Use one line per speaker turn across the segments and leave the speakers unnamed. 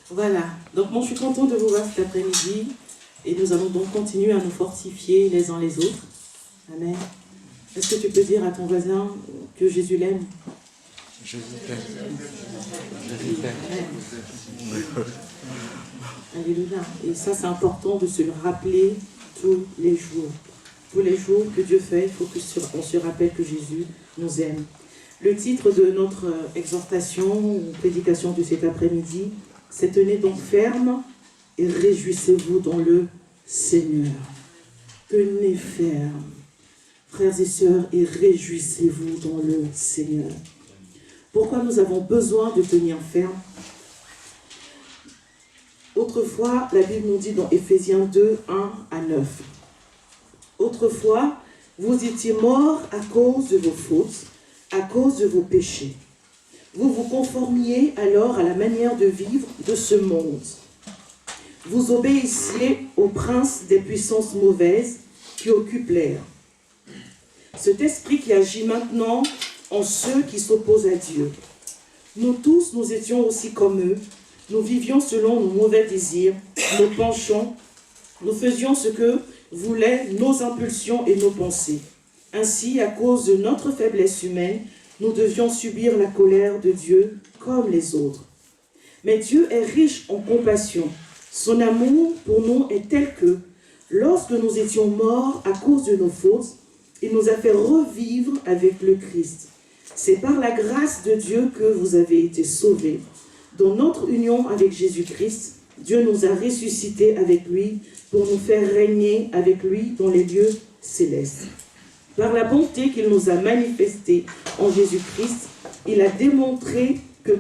Voilà, donc moi je suis contente de vous voir cet après-midi et nous allons donc continuer à nous fortifier les uns les autres. Amen. Est-ce que tu peux dire à ton voisin que Jésus l'aime?
Jésus t'aime. Jésus t'aime.
Alléluia. Et ça c'est important de se le rappeler tous les jours. Tous les jours que Dieu fait, il faut qu'on se rappelle que Jésus nous aime. Le titre de notre exhortation ou prédication de cet après-midi, c'est « Tenez donc ferme et réjouissez-vous dans le Seigneur ». Tenez ferme, frères et sœurs, et réjouissez-vous dans le Seigneur. Pourquoi nous avons besoin de tenir ferme? Autrefois, la Bible nous dit dans Éphésiens 2, 1 à 9. Autrefois, vous étiez morts à cause de vos fautes, à cause de vos péchés. Vous vous conformiez alors à la manière de vivre de ce monde. Vous obéissiez au prince des puissances mauvaises qui occupent l'air. Cet esprit qui agit maintenant en ceux qui s'opposent à Dieu. Nous tous, nous étions aussi comme eux. Nous vivions selon nos mauvais désirs, nos penchants. Nous faisions ce que voulaient nos impulsions et nos pensées. Ainsi, à cause de notre faiblesse humaine, nous devions subir la colère de Dieu comme les autres. Mais Dieu est riche en compassion. Son amour pour nous est tel que, lorsque nous étions morts à cause de nos fautes, il nous a fait revivre avec le Christ. C'est par la grâce de Dieu que vous avez été sauvés. Dans notre union avec Jésus-Christ, Dieu nous a ressuscités avec lui pour nous faire régner avec lui dans les lieux célestes. Par la bonté qu'il nous a manifestée en Jésus-Christ, il a démontré que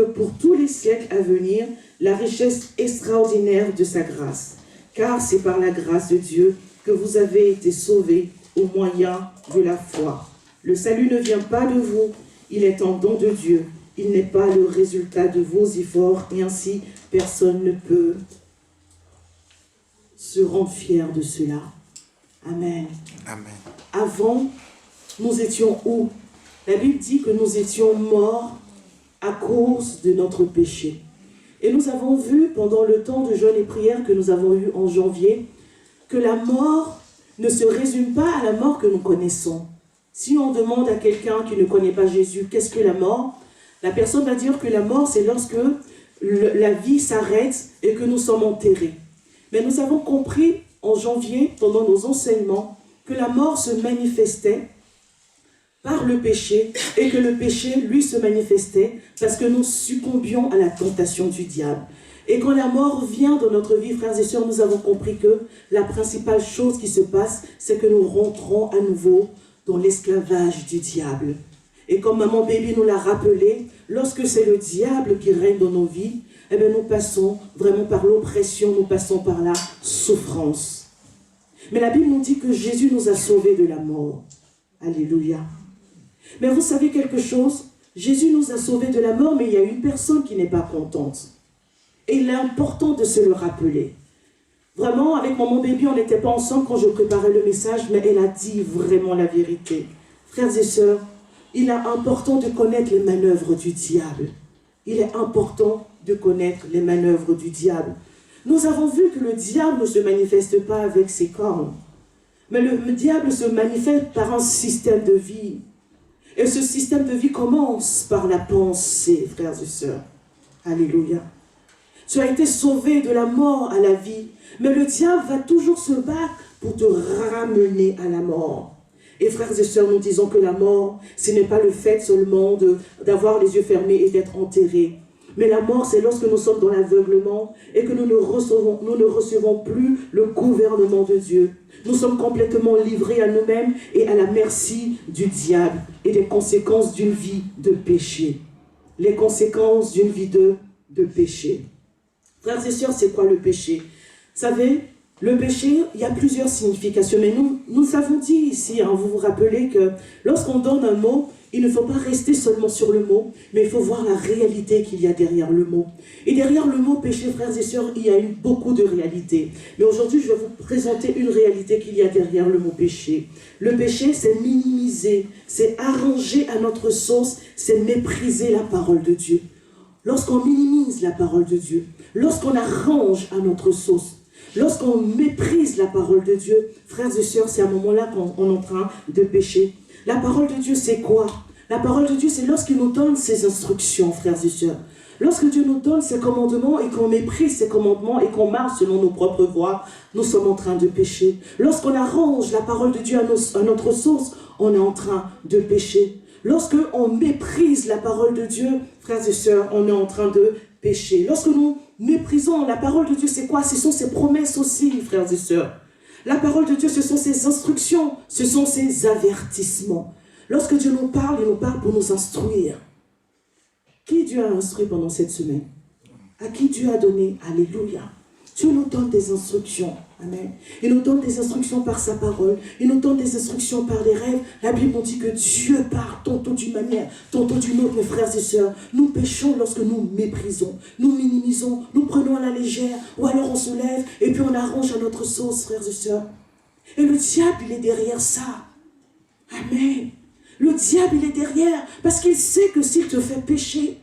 pour tous les siècles à venir, la richesse extraordinaire de sa grâce. Car c'est par la grâce de Dieu que vous avez été sauvés au moyen de la foi. Le salut ne vient pas de vous, il est un don de Dieu. Il n'est pas le résultat de vos efforts et ainsi personne ne peut se rendre fier de cela. Amen.
Amen.
Avant, nous étions où? La Bible dit que nous étions morts à cause de notre péché. Et nous avons vu pendant le temps de jeûne et prière que nous avons eu en janvier que la mort ne se résume pas à la mort que nous connaissons. Si on demande à quelqu'un qui ne connaît pas Jésus, qu'est-ce que la mort? La personne va dire que la mort, c'est lorsque la vie s'arrête et que nous sommes enterrés. Mais nous avons compris en janvier, pendant nos enseignements, que la mort se manifestait par le péché et que le péché, lui, se manifestait parce que nous succombions à la tentation du diable. Et quand la mort vient dans notre vie, frères et sœurs, nous avons compris que la principale chose qui se passe, c'est que nous rentrons à nouveau dans l'esclavage du diable. Et comme Maman Baby nous l'a rappelé, lorsque c'est le diable qui règne dans nos vies, eh bien nous passons vraiment par l'oppression, nous passons par la souffrance. Mais la Bible nous dit que Jésus nous a sauvés de la mort. Alléluia. Mais vous savez quelque chose? Jésus nous a sauvés de la mort, mais il y a une personne qui n'est pas contente. Et il est important de se le rappeler. Vraiment, avec Maman Baby, on n'était pas ensemble quand je préparais le message, mais elle a dit vraiment la vérité. Frères et sœurs, il est important de connaître les manœuvres du diable. Il est important de connaître les manœuvres du diable. Nous avons vu que le diable ne se manifeste pas avec ses cornes. Mais le diable se manifeste par un système de vie. Et ce système de vie commence par la pensée, frères et sœurs. Alléluia. Tu as été sauvé de la mort à la vie. Mais le diable va toujours se battre pour te ramener à la mort. Et frères et sœurs, nous disons que la mort, ce n'est pas le fait seulement d'avoir les yeux fermés et d'être enterrés. Mais la mort, c'est lorsque nous sommes dans l'aveuglement et que nous ne recevons plus le gouvernement de Dieu. Nous sommes complètement livrés à nous-mêmes et à la merci du diable et des conséquences d'une vie de péché. Les conséquences d'une vie de péché. Frères et sœurs, c'est quoi le péché? Vous savez, le péché, il y a plusieurs significations, mais nous avons dit ici, vous vous rappelez que lorsqu'on donne un mot, il ne faut pas rester seulement sur le mot, mais il faut voir la réalité qu'il y a derrière le mot. Et derrière le mot péché, frères et sœurs, il y a beaucoup de réalités. Mais aujourd'hui, je vais vous présenter une réalité qu'il y a derrière le mot péché. Le péché, c'est minimiser, c'est arranger à notre sauce, c'est mépriser la parole de Dieu. lorsqu'on minimise la parole de Dieu, lorsqu'on arrange à notre sauce, lorsqu'on méprise la parole de Dieu, frères et sœurs, c'est à un moment-là qu'on est en train de pécher. La parole de Dieu, c'est quoi? La parole de Dieu, c'est lorsqu'il nous donne ses instructions, frères et sœurs. Lorsque Dieu nous donne ses commandements et qu'on méprise ses commandements et qu'on marche selon nos propres voies, nous sommes en train de pécher. Lorsqu'on arrange la parole de Dieu à notre sauce, on est en train de pécher. Lorsque on méprise la parole de Dieu, frères et sœurs, on est en train de pécher. Lorsque nous méprisons la parole de Dieu, c'est quoi? Ce sont ses promesses aussi, frères et sœurs. La parole de Dieu, ce sont ses instructions, ce sont ses avertissements. Lorsque Dieu nous parle, il nous parle pour nous instruire. Qui Dieu a instruit pendant cette semaine? À qui Dieu a donné? Alléluia. Dieu nous donne des instructions. Amen. Il nous donne des instructions par sa parole. Il nous donne des instructions par les rêves. La Bible nous dit que Dieu parle tantôt d'une manière, tantôt d'une autre, mes frères et sœurs. Nous péchons lorsque nous méprisons, nous minimisons, nous prenons à la légère, ou alors on se lève et puis on arrange à notre sauce, frères et sœurs. Et le diable, il est derrière ça. Amen. Le diable, il est derrière parce qu'il sait que s'il te fait pécher,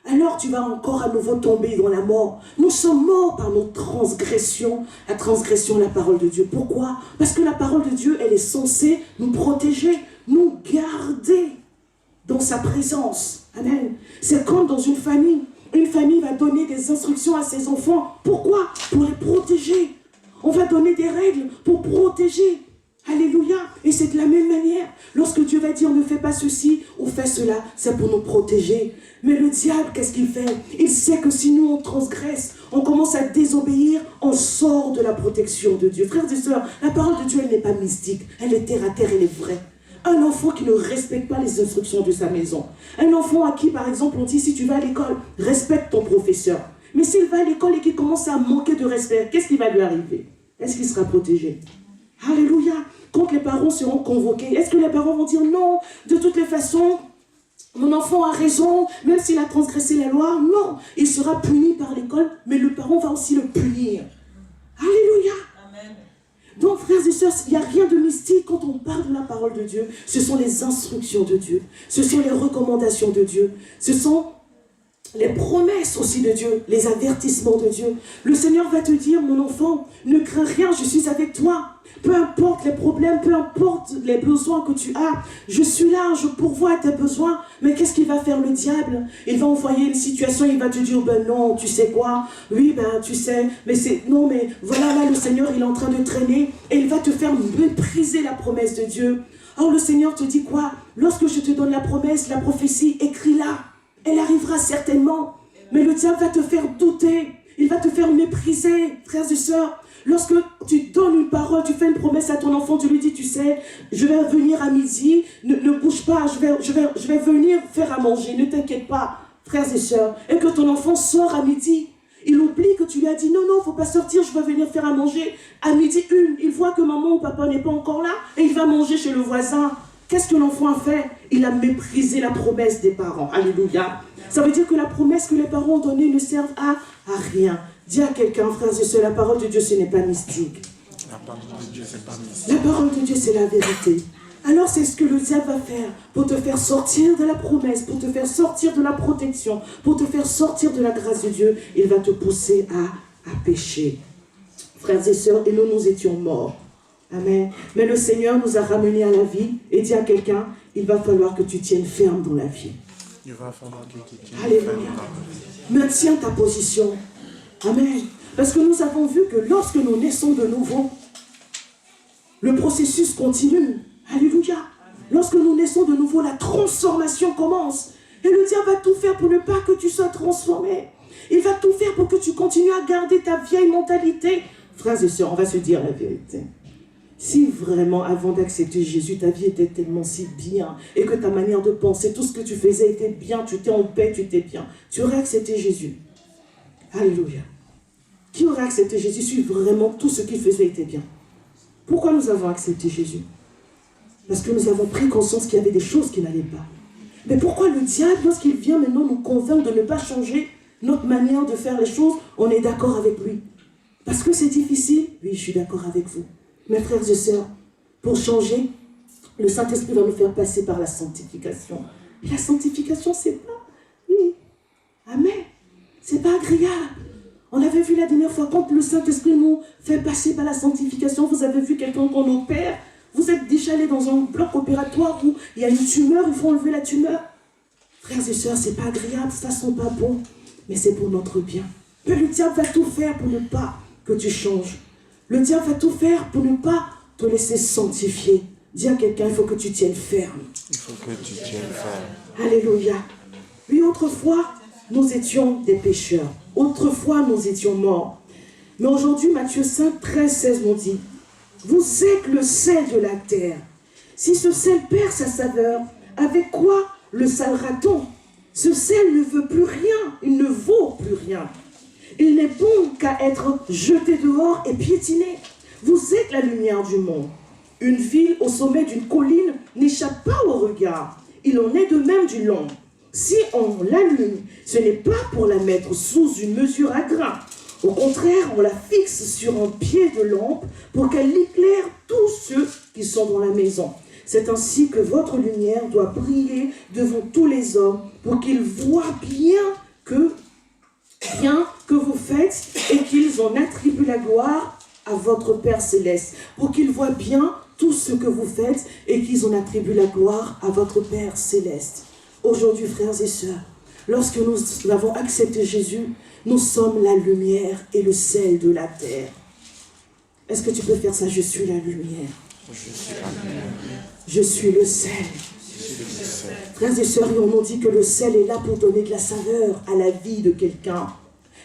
alors tu vas encore à nouveau tomber dans la mort. Nous sommes morts par nos transgressions. La transgression, la parole de Dieu. Pourquoi? Parce que la parole de Dieu, elle est censée nous protéger, nous garder dans sa présence. Amen. C'est comme dans une famille. Une famille va donner des instructions à ses enfants. Pourquoi? Pour les protéger. On va donner des règles pour protéger. Alléluia. Et c'est de la même manière. Lorsque Dieu va dire ne fais pas ceci ou fais cela, c'est pour nous protéger. Mais le diable, qu'est-ce qu'il fait? Il sait que si nous on transgresse, on commence à désobéir, on sort de la protection de Dieu. Frères et sœurs, la parole de Dieu, elle n'est pas mystique. Elle est terre à terre, elle est vraie. Un enfant qui ne respecte pas les instructions de sa maison. Un enfant à qui, par exemple, on dit si tu vas à l'école, respecte ton professeur. Mais s'il va à l'école et qu'il commence à manquer de respect, qu'est-ce qui va lui arriver? Est-ce qu'il sera protégé? Alléluia. Quand les parents seront convoqués, est-ce que les parents vont dire non, de toutes les façons, mon enfant a raison, même s'il a transgressé la loi? Non, il sera puni par l'école, mais le parent va aussi le punir. Alléluia. Amen. Donc, frères et sœurs, il n'y a rien de mystique quand on parle de la parole de Dieu. Ce sont les instructions de Dieu, ce sont les recommandations de Dieu, ce sont les promesses aussi de Dieu, les avertissements de Dieu. Le Seigneur va te dire, mon enfant, ne crains rien, je suis avec toi. Peu importe les problèmes, peu importe les besoins que tu as, je suis là, je pourvois à tes besoins. Mais qu'est-ce qu'il va faire le diable? Il va envoyer une situation, il va te dire, ben non, tu sais quoi? Oui, ben tu sais, mais c'est, non, mais voilà, là, le Seigneur, il est en train de traîner et il va te faire mépriser la promesse de Dieu. Or, le Seigneur te dit quoi? Lorsque je te donne la promesse, la prophétie, écris-la. Elle arrivera certainement, mais le diable va te faire douter, il va te faire mépriser, frères et sœurs. Lorsque tu donnes une parole, tu fais une promesse à ton enfant, tu lui dis, tu sais, je vais venir à midi, ne bouge pas, je vais venir faire à manger, ne t'inquiète pas, frères et sœurs. Et que ton enfant sort à midi, il oublie que tu lui as dit, non, non, il ne faut pas sortir, je vais venir faire à manger. À midi une, il voit que maman ou papa n'est pas encore là, et il va manger chez le voisin. Qu'est-ce que l'enfant a fait? Il a méprisé la promesse des parents. Alléluia. Ça veut dire que la promesse que les parents ont donnée ne sert à rien. Dis à quelqu'un, frères et sœurs, la parole de Dieu, ce n'est pas mystique.
La parole de Dieu, c'est pas mystique.
La parole de Dieu, c'est la vérité. Alors c'est ce que le diable va faire pour te faire sortir de la promesse, pour te faire sortir de la protection, pour te faire sortir de la grâce de Dieu. Il va te pousser à pécher. Frères et sœurs, et nous étions morts. Amen. Mais le Seigneur nous a ramenés à la vie et dit à quelqu'un, il va falloir que tu tiennes ferme dans la vie.
Il va falloir que tu tiennes
Alléluia.
ferme dans la vie.
Maintiens ta position. Amen. Parce que nous avons vu que lorsque nous naissons de nouveau, le processus continue. Alléluia. Lorsque nous naissons de nouveau, la transformation commence. Et le diable va tout faire pour ne pas que tu sois transformé. Il va tout faire pour que tu continues à garder ta vieille mentalité. Frères et sœurs, on va se dire la vérité. Si vraiment, avant d'accepter Jésus, ta vie était tellement si bien et que ta manière de penser, tout ce que tu faisais était bien, tu étais en paix, tu étais bien, tu aurais accepté Jésus. Alléluia. Qui aurait accepté Jésus si vraiment tout ce qu'il faisait était bien? Pourquoi nous avons accepté Jésus? Parce que nous avons pris conscience qu'il y avait des choses qui n'allaient pas. Mais pourquoi le diable, lorsqu'il vient maintenant nous convaincre de ne pas changer notre manière de faire les choses, on est d'accord avec lui? Parce que c'est difficile? Oui, je suis d'accord avec vous. Mes frères et sœurs, pour changer, le Saint-Esprit va nous faire passer par la sanctification. Et la sanctification, c'est pas... Oui, Amen. C'est pas agréable. On avait vu la dernière fois, quand le Saint-Esprit nous fait passer par la sanctification, vous avez vu quelqu'un qu'on opère, vous êtes déjà allé dans un bloc opératoire où il y a une tumeur, il faut enlever la tumeur. Frères et sœurs, c'est pas agréable, ça sent pas bon, mais c'est pour notre bien. Mais le diable va tout faire pour ne pas que tu changes. Le diable va tout faire pour ne pas te laisser sanctifier. Dis à quelqu'un, il faut que tu tiennes ferme.
Il faut que tu tiennes ferme.
Alléluia. Oui, autrefois, nous étions des pécheurs. Autrefois, nous étions morts. Mais aujourd'hui, Matthieu 5, 13, 16 nous dit, vous êtes le sel de la terre. Si ce sel perd sa saveur, avec quoi le salera-t-on? Ce sel ne veut plus rien, il ne vaut plus rien. Il n'est bon qu'à être jeté dehors et piétiné. Vous êtes la lumière du monde. Une ville au sommet d'une colline n'échappe pas au regard. Il en est de même d'une lampe. Si on l'allume, ce n'est pas pour la mettre sous une mesure à grain. Au contraire, on la fixe sur un pied de lampe pour qu'elle éclaire tous ceux qui sont dans la maison. C'est ainsi que votre lumière doit briller devant tous les hommes pour qu'ils voient bien que vous faites et qu'ils en attribuent la gloire à votre Père Céleste. Pour qu'ils voient bien tout ce que vous faites et qu'ils en attribuent la gloire à votre Père Céleste. Aujourd'hui, frères et sœurs, lorsque nous avons accepté Jésus, nous sommes la lumière et le sel de la terre. Est-ce que tu peux faire ça? Je suis la lumière.
Je suis la lumière.
Je suis le sel. Frères et sœurs, on nous dit que le sel est là pour donner de la saveur à la vie de quelqu'un.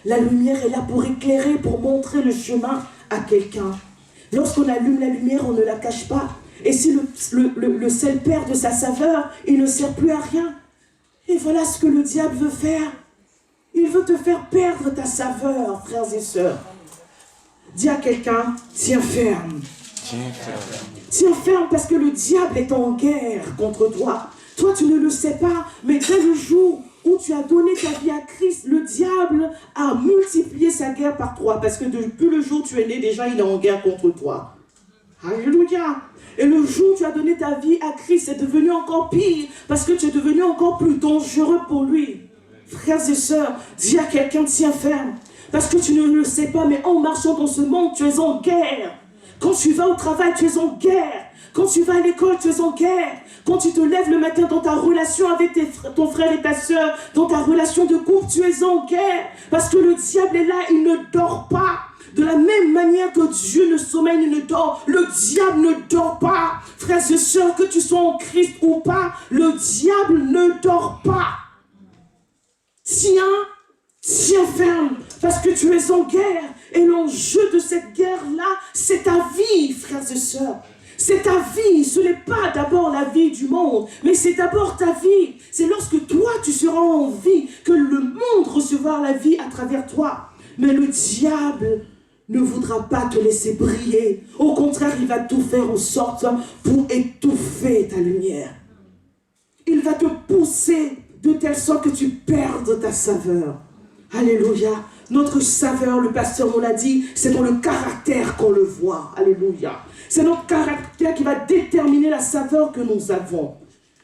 La lumière est là pour éclairer, pour montrer le chemin à quelqu'un. Lorsqu'on allume la lumière, on ne la cache pas. Et si le sel perd de sa saveur, il ne sert plus à rien. Et voilà ce que le diable veut faire. Il veut te faire perdre ta saveur, frères et sœurs. Dis à quelqu'un, tiens ferme.
Tiens ferme.
Tiens ferme parce que le diable est en guerre contre toi. Toi, tu ne le sais pas, mais dès le jour où tu as donné ta vie à Christ, le diable a multiplié sa guerre par 3. Parce que depuis le jour où tu es né, déjà, il est en guerre contre toi. Alléluia. Et le jour où tu as donné ta vie à Christ, c'est devenu encore pire. Parce que tu es devenu encore plus dangereux pour lui. Frères et sœurs, dis à quelqu'un, tiens ferme. Parce que tu ne le sais pas, mais en marchant dans ce monde, tu es en guerre. Quand tu vas au travail, tu es en guerre. Quand tu vas à l'école, tu es en guerre. Quand tu te lèves le matin dans ta relation avec ton frère et ta soeur, dans ta relation de couple, tu es en guerre. Parce que le diable est là, il ne dort pas. De la même manière que Dieu ne sommeille, il ne dort. Le diable ne dort pas. Frères et sœurs, que tu sois en Christ ou pas, le diable ne dort pas. Tiens ferme, parce que tu es en guerre. Et l'enjeu de cette guerre-là, c'est ta vie, frères et sœurs. C'est ta vie, ce n'est pas d'abord la vie du monde, mais c'est d'abord ta vie. C'est lorsque toi, tu seras en vie, que le monde recevra la vie à travers toi. Mais le diable ne voudra pas te laisser briller. Au contraire, il va tout faire en sorte pour étouffer ta lumière. Il va te pousser de telle sorte que tu perdes ta saveur. Alléluia. Notre saveur, le pasteur nous l'a dit, c'est dans le caractère qu'on le voit. Alléluia. C'est notre caractère qui va déterminer la saveur que nous avons.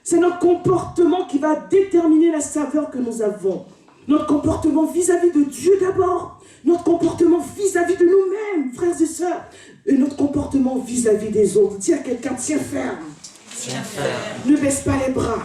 C'est notre comportement qui va déterminer la saveur que nous avons. Notre comportement vis-à-vis de Dieu d'abord. Notre comportement vis-à-vis de nous-mêmes, frères et sœurs. Et notre comportement vis-à-vis des autres. Dis à quelqu'un, tiens ferme.
Tiens ferme.
Ne baisse pas les bras.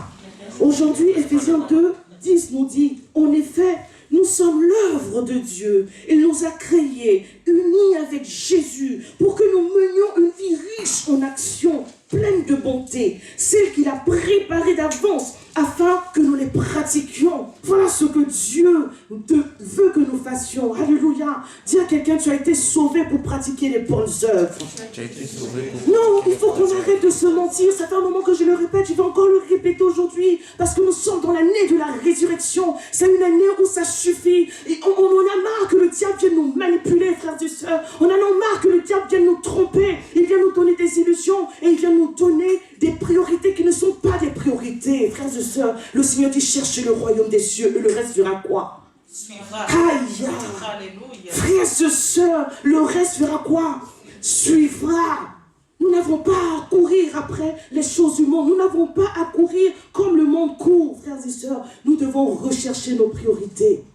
Aujourd'hui, Éphésiens 2, 10 nous dit, en effet, nous sommes l'œuvre de Dieu. Il nous a créés, unis avec Jésus, pour que nous menions une vie riche en actions, pleine de bonté, celle qu'il a préparée d'avance, afin que nous les pratiquions. Voilà ce que Dieu veut que nous fassions. Alléluia. Dis à quelqu'un, tu as été sauvé pour pratiquer les bonnes œuvres.
Tu as été sauvé pour...
Non, il faut qu'on arrête de se mentir. Ça fait un moment que je le répète, je vais encore le répéter aujourd'hui. Parce que nous sommes dans l'année de la résurrection. C'est une année où ça suffit. Et on en a marre que le diable vienne nous manipuler, frères et sœurs. On en a marre que le diable vienne nous tromper. Il vient nous donner des illusions. Et il vient nous donner des priorités qui ne sont pas des priorités. Frères et sœurs, le Seigneur dit cherchez le royaume des cieux. Et le reste sera quoi?
Suivra.
Aïe.
Alléluia.
Frères et sœurs, le reste fera quoi? Suivra. Nous Nous n'avons pas à courir après les choses du monde. Nous n'avons pas à courir comme le monde court, frères et sœurs. Nous devons rechercher nos priorités.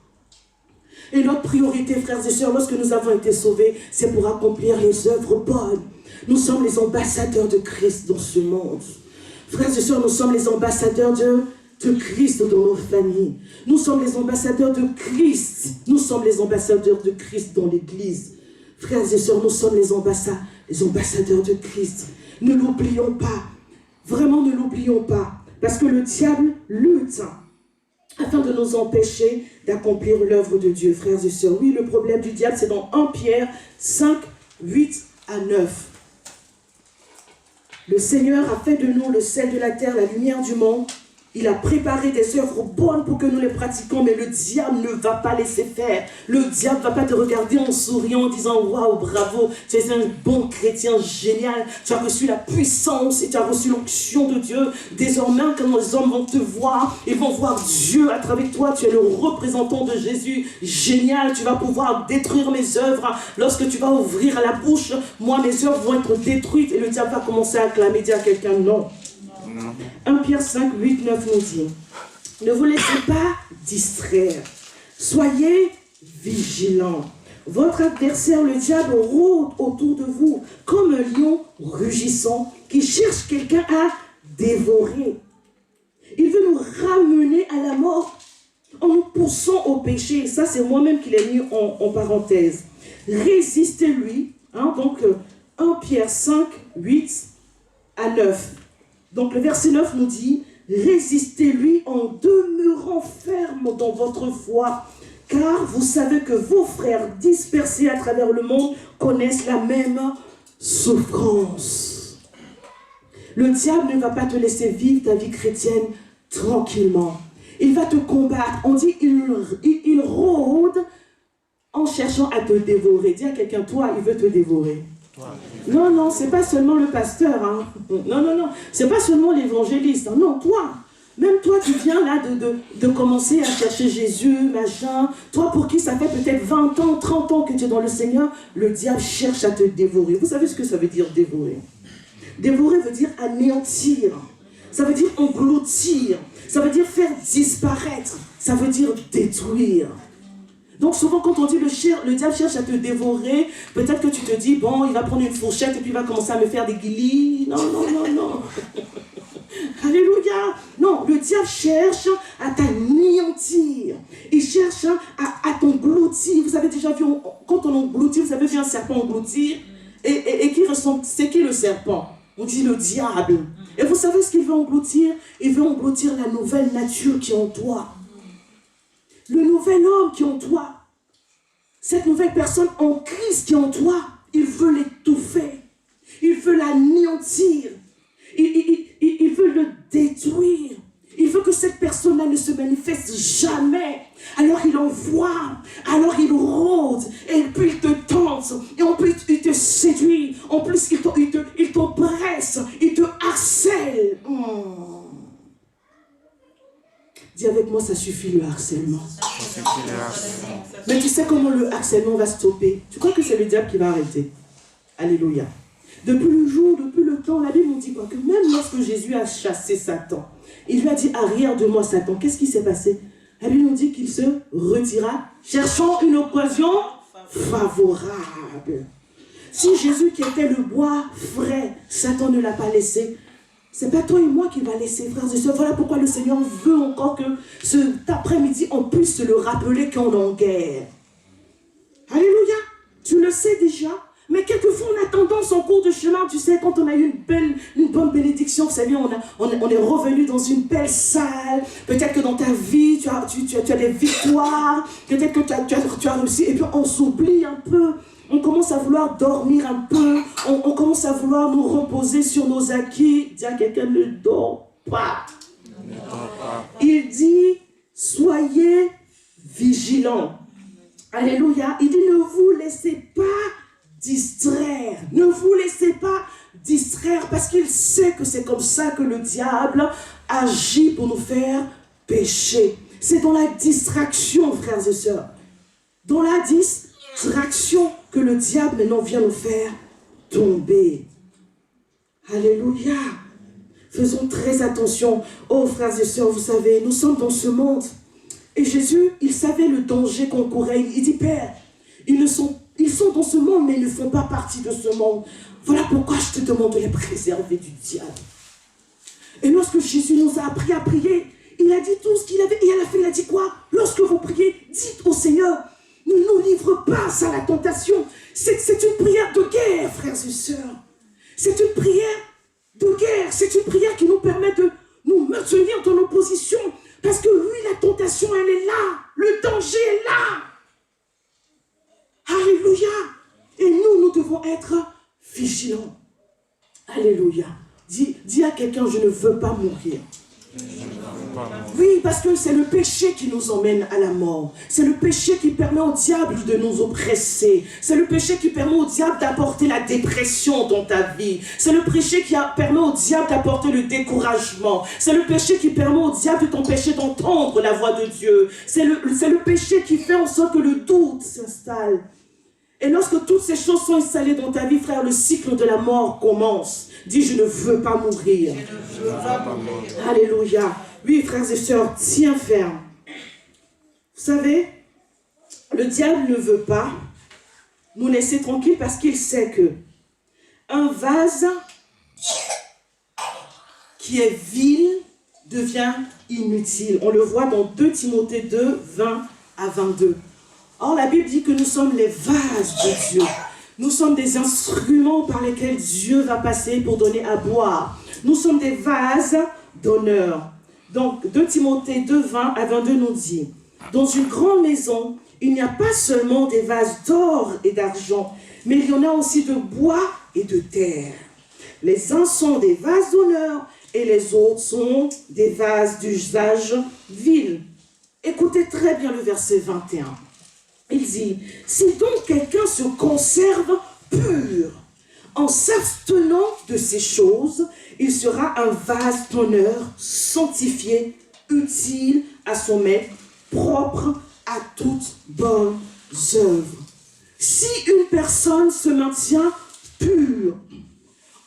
Et notre priorité, frères et sœurs, lorsque nous avons été sauvés, c'est pour accomplir les œuvres bonnes. Nous sommes les ambassadeurs de Christ dans ce monde. Frères et sœurs, nous sommes les ambassadeurs de Christ dans nos familles. Nous sommes les ambassadeurs de Christ. Nous sommes les ambassadeurs de Christ dans l'Église. Frères et sœurs, nous sommes les ambassadeurs de Christ. Ne l'oublions pas. Vraiment, ne l'oublions pas. Parce que le diable lutte afin de nous empêcher d'accomplir l'œuvre de Dieu, frères et sœurs. Oui, le problème du diable, c'est dans 1 Pierre 5, 8 à 9. Le Seigneur a fait de nous le sel de la terre, la lumière du monde. Il a préparé des œuvres bonnes pour que nous les pratiquions, mais le diable ne va pas laisser faire. Le diable ne va pas te regarder en souriant, en disant « Waouh, bravo, tu es un bon chrétien, génial, tu as reçu la puissance et tu as reçu l'onction de Dieu. Désormais, quand les hommes vont te voir, ils vont voir Dieu à travers toi, tu es le représentant de Jésus, génial, tu vas pouvoir détruire mes œuvres. Lorsque tu vas ouvrir la bouche, moi, mes œuvres vont être détruites. » Et le diable va commencer à acclamer, dire à quelqu'un « Non. » 1 Pierre 5, 8, 9 nous dit, ne vous laissez pas distraire, soyez vigilants. Votre adversaire, le diable, rôde autour de vous comme un lion rugissant qui cherche quelqu'un à dévorer. Il veut nous ramener à la mort en nous poussant au péché. Ça, c'est moi-même qui l'ai mis en parenthèse. Résistez-lui. Donc, 1 Pierre 5, 8 à 9. Donc le verset 9 nous dit, résistez-lui en demeurant ferme dans votre foi, car vous savez que vos frères dispersés à travers le monde connaissent la même souffrance. Le diable ne va pas te laisser vivre ta vie chrétienne tranquillement. Il va te combattre. On dit, il rôde en cherchant à te dévorer. Dis à quelqu'un, toi, il veut te dévorer. Non, non, c'est pas seulement le pasteur. Hein. Non, non, non. C'est pas seulement l'évangéliste. Hein. Non, toi. Même toi qui viens là de commencer à chercher Jésus, machin. Toi pour qui ça fait peut-être 20 ans, 30 ans que tu es dans le Seigneur, le diable cherche à te dévorer. Vous savez ce que ça veut dire dévorer? Dévorer veut dire anéantir. Ça veut dire engloutir. Ça veut dire faire disparaître. Ça veut dire détruire. Donc souvent quand on dit le diable cherche à te dévorer, peut-être que tu te dis, bon, il va prendre une fourchette et puis il va commencer à me faire des guilis. Non, non, non, non. Alléluia. Non, le diable cherche à t'anéantir. Il cherche à t'engloutir. Vous avez déjà vu, quand on engloutit, vous avez vu un serpent engloutir. Et qui ressemble, c'est qui le serpent? On dit le diable. Et vous savez ce qu'il veut engloutir? Il veut engloutir la nouvelle nature qui est en toi. Le nouvel homme qui est en toi, cette nouvelle personne en Christ qui est en toi, il veut l'étouffer, il veut l'anéantir, il veut le détruire, il veut que cette personne-là ne se manifeste jamais. Alors il envoie, alors il rôde, et puis il te tente, et en plus il te séduit, en plus il t'oppresse, il te harcèle. Dis avec moi, ça suffit le harcèlement. Mais tu sais comment le harcèlement va stopper? Tu crois que c'est le diable qui va arrêter? Alléluia. Depuis le temps, la Bible nous dit quoi? Que même lorsque Jésus a chassé Satan, il lui a dit, arrière de moi Satan. Qu'est-ce qui s'est passé? La Bible nous dit qu'il se retira, cherchant une occasion favorable. Si Jésus qui était le bois frais, Satan ne l'a pas laissé, c'est pas toi et moi qui va laisser, frères et sœurs. Voilà pourquoi le Seigneur veut encore que cet après-midi, on puisse se le rappeler qu'on est en guerre. Alléluia. Tu le sais déjà. Mais quelquefois, on a tendance en cours de chemin, tu sais, quand on a eu une bonne bénédiction, vous savez, on est revenu dans une belle salle. Peut-être que dans ta vie, tu as des victoires. Peut-être que tu as réussi. Et puis, on s'oublie un peu. On commence à vouloir dormir un peu. On commence à vouloir nous reposer sur nos acquis. Dis à quelqu'un, ne dors pas. Ne dors pas. Il dit, soyez vigilants. Alléluia. Il dit, ne vous laissez pas distraire. Ne vous laissez pas distraire parce qu'il sait que c'est comme ça que le diable agit pour nous faire pécher. C'est dans la distraction, frères et sœurs. Dans la distraction que le diable maintenant vient nous faire tomber. Alléluia. Faisons très attention. Oh, frères et sœurs, vous savez, nous sommes dans ce monde. Et Jésus, il savait le danger qu'on courait. Il dit, Père, ils sont dans ce monde, mais ils ne font pas partie de ce monde. Voilà pourquoi je te demande de les préserver du diable. Et lorsque Jésus nous a appris à prier, il a dit tout ce qu'il avait. Et à la fin, il a dit quoi? Lorsque vous priez, dites au Seigneur, ne nous livre pas à la tentation. C'est une prière de guerre, frères et sœurs. C'est une prière de guerre. C'est une prière qui nous permet de nous maintenir dans nos positions. Parce que oui, la tentation, elle est là. Le danger est là. Alléluia. Et nous devons être vigilants. Alléluia. Dis à quelqu'un, je ne veux pas mourir. Oui, parce que c'est le péché qui nous emmène à la mort. C'est le péché qui permet au diable de nous oppresser. C'est le péché qui permet au diable d'apporter la dépression dans ta vie. C'est le péché qui permet au diable d'apporter le découragement. C'est le péché qui permet au diable de t'empêcher d'entendre la voix de Dieu. C'est le péché qui fait en sorte que le doute s'installe. Et lorsque toutes ces choses sont installées dans ta vie, frère, le cycle de la mort commence. Dis, je ne veux pas mourir. Je ne veux pas mourir. Alléluia. Oui, frères et sœurs, tiens ferme. Vous savez, le diable ne veut pas nous laisser tranquilles parce qu'il sait que un vase qui est vil devient inutile. On le voit dans 2 Timothée 2, 20 à 22. Or, la Bible dit que nous sommes les vases de Dieu. Nous sommes des instruments par lesquels Dieu va passer pour donner à boire. Nous sommes des vases d'honneur. Donc, 2 Timothée 2, 20 à 22 nous dit, dans une grande maison, il n'y a pas seulement des vases d'or et d'argent, mais il y en a aussi de bois et de terre. Les uns sont des vases d'honneur et les autres sont des vases d'usage vil. Écoutez très bien le verset 21. Il dit, si donc quelqu'un se conserve pur, en s'abstenant de ces choses, il sera un vase d'honneur, sanctifié, utile à son maître, propre à toutes bonnes œuvres. Si une personne se maintient pure,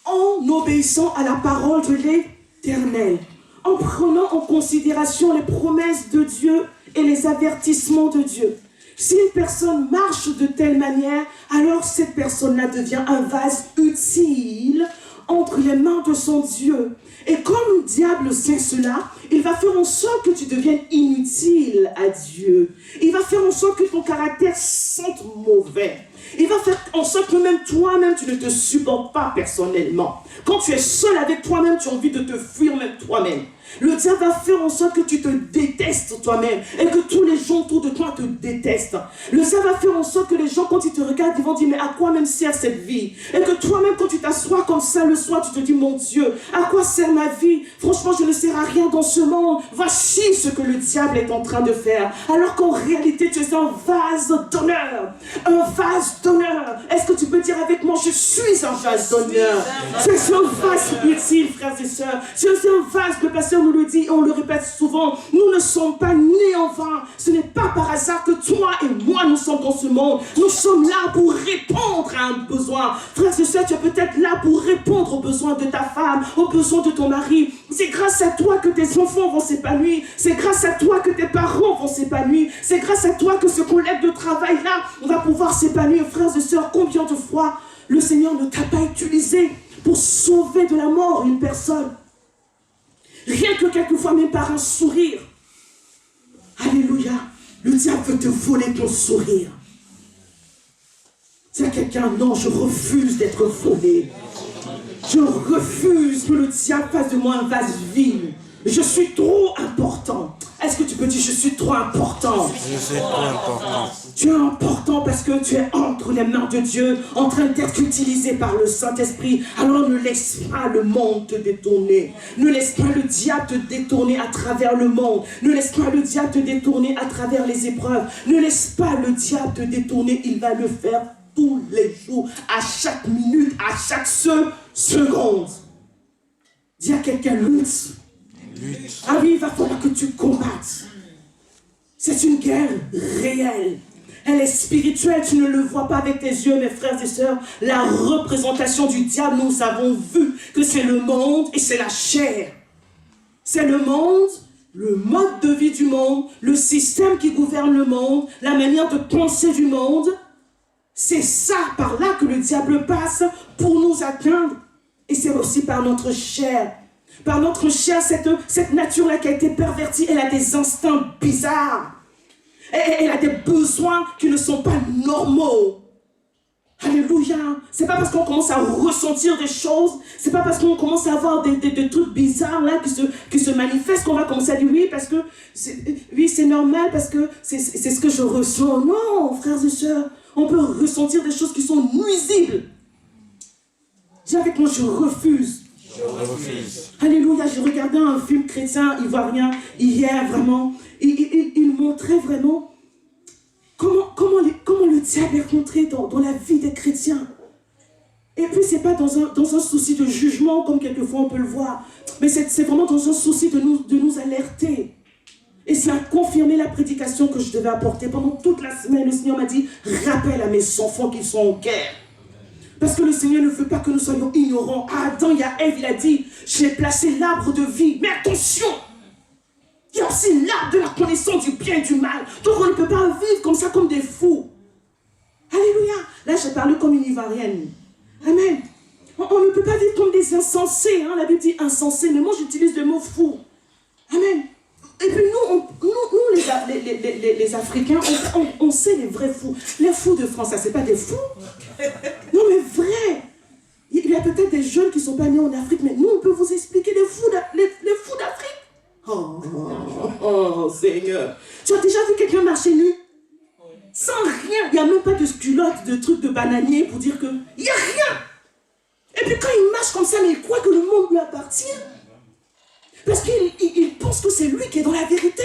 en obéissant à la parole de l'Éternel, en prenant en considération les promesses de Dieu et les avertissements de Dieu, si une personne marche de telle manière, alors cette personne-là devient un vase utile entre les mains de son Dieu. Et comme le diable sait cela, il va faire en sorte que tu deviennes inutile à Dieu. Il va faire en sorte que ton caractère sente mauvais. Il va faire en sorte que même toi-même, tu ne te supportes pas personnellement. Quand tu es seul avec toi-même, tu as envie de te fuir même toi-même. Le diable va faire en sorte que tu te détestes toi-même et que tous les gens autour de toi te détestent. Le diable va faire en sorte que les gens, quand ils te regardent, ils vont dire, mais à quoi même sert cette vie? Et que toi-même, quand tu t'assois comme ça le soir, tu te dis, mon Dieu, à quoi sert ma vie? Franchement, je ne sers à rien dans ce monde. Voici ce que le diable est en train de faire. Alors qu'en réalité, tu es un vase d'honneur. Un vase d'honneur. Est-ce que tu peux dire avec moi, je suis un vase d'honneur? Tu es un vase utile, frères et sœurs. Tu es un vase, le pasteur nous le dit, et on le répète souvent, nous ne sommes pas nés en vain. Ce n'est pas par hasard que toi et moi, nous sommes dans ce monde. Nous sommes là pour répondre à un besoin. Frères et sœurs, tu es peut-être là pour répondre aux besoins de ta femme, aux besoins de ton mari. C'est grâce à toi que tes enfants vont s'épanouir. C'est grâce à toi que tes parents vont s'épanouir. C'est grâce à toi que ce collègue de travail-là va pouvoir s'épanouir. Frères et sœurs, combien de fois le Seigneur ne t'a pas utilisé pour sauver de la mort une personne? Rien que quelquefois, même par un sourire. Alléluia. Le diable veut te voler ton sourire. Dis à quelqu'un, non, je refuse d'être volé. Je refuse que le diable fasse de moi un vase vide. Je suis trop important. Est-ce que tu peux dire, je suis trop important?
Je suis trop important.
Tu es important parce que tu es entre les mains de Dieu, en train d'être utilisé par le Saint-Esprit. Alors ne laisse pas le monde te détourner. Ne laisse pas le diable te détourner à travers le monde. Ne laisse pas le diable te détourner à travers les épreuves. Ne laisse pas le diable te détourner. Il va le faire tous les jours, à chaque minute, à chaque seconde. Dis à quelqu'un, lutte. Ah oui, il va falloir que tu combattes. C'est une guerre réelle. Elle est spirituelle, tu ne le vois pas avec tes yeux, mes frères et sœurs. La représentation du diable, nous avons vu que c'est le monde et c'est la chair. C'est le monde, le mode de vie du monde, le système qui gouverne le monde, la manière de penser du monde. C'est ça, par là que le diable passe pour nous atteindre. Et c'est aussi par notre chair. Par notre chair, cette nature-là qui a été pervertie, elle a des instincts bizarres. Elle a des besoins qui ne sont pas normaux. Alléluia. C'est pas parce qu'on commence à ressentir des choses, c'est pas parce qu'on commence à avoir des trucs bizarres là qui se manifestent qu'on va commencer à dire oui, c'est normal parce que c'est ce que je ressens. Non, frères et sœurs, on peut ressentir des choses qui sont nuisibles. Dis avec moi, je refuse.
Je refuse.
Alléluia, j'ai regardé un film chrétien ivoirien hier, vraiment. Il montrait vraiment comment le diable est rentré dans la vie des chrétiens. Et puis, c'est pas dans un souci de jugement, comme quelquefois on peut le voir, mais c'est vraiment dans un souci de nous alerter. Et ça a confirmé la prédication que je devais apporter. Pendant toute la semaine, le Seigneur m'a dit, rappelle à mes enfants qu'ils sont en guerre. Parce que le Seigneur ne veut pas que nous soyons ignorants. À Adam, il y a Ève, il a dit, j'ai placé l'arbre de vie. Mais attention, il y a aussi l'arbre de la connaissance du bien et du mal. Donc on ne peut pas vivre comme ça, comme des fous. Alléluia. Là, je parle comme une Ivoirienne. Amen. On ne peut pas vivre comme des insensés. Hein. La Bible dit insensés, mais moi j'utilise le mot fou. Amen. Et puis nous les Africains, on sait les vrais fous. Les fous de France, ça c'est pas des fous. Non mais vrai. Il y a peut-être des jeunes qui ne sont pas nés en Afrique, mais nous on peut vous expliquer les fous d'Afrique. Oh Seigneur. Tu as déjà vu quelqu'un marcher nu? Sans rien. Il n'y a même pas de culotte, de trucs de bananier pour dire que... Il n'y a rien. Et puis quand il marche comme ça, mais il croit que le monde lui appartient. Parce qu'il pense que c'est lui qui est dans la vérité.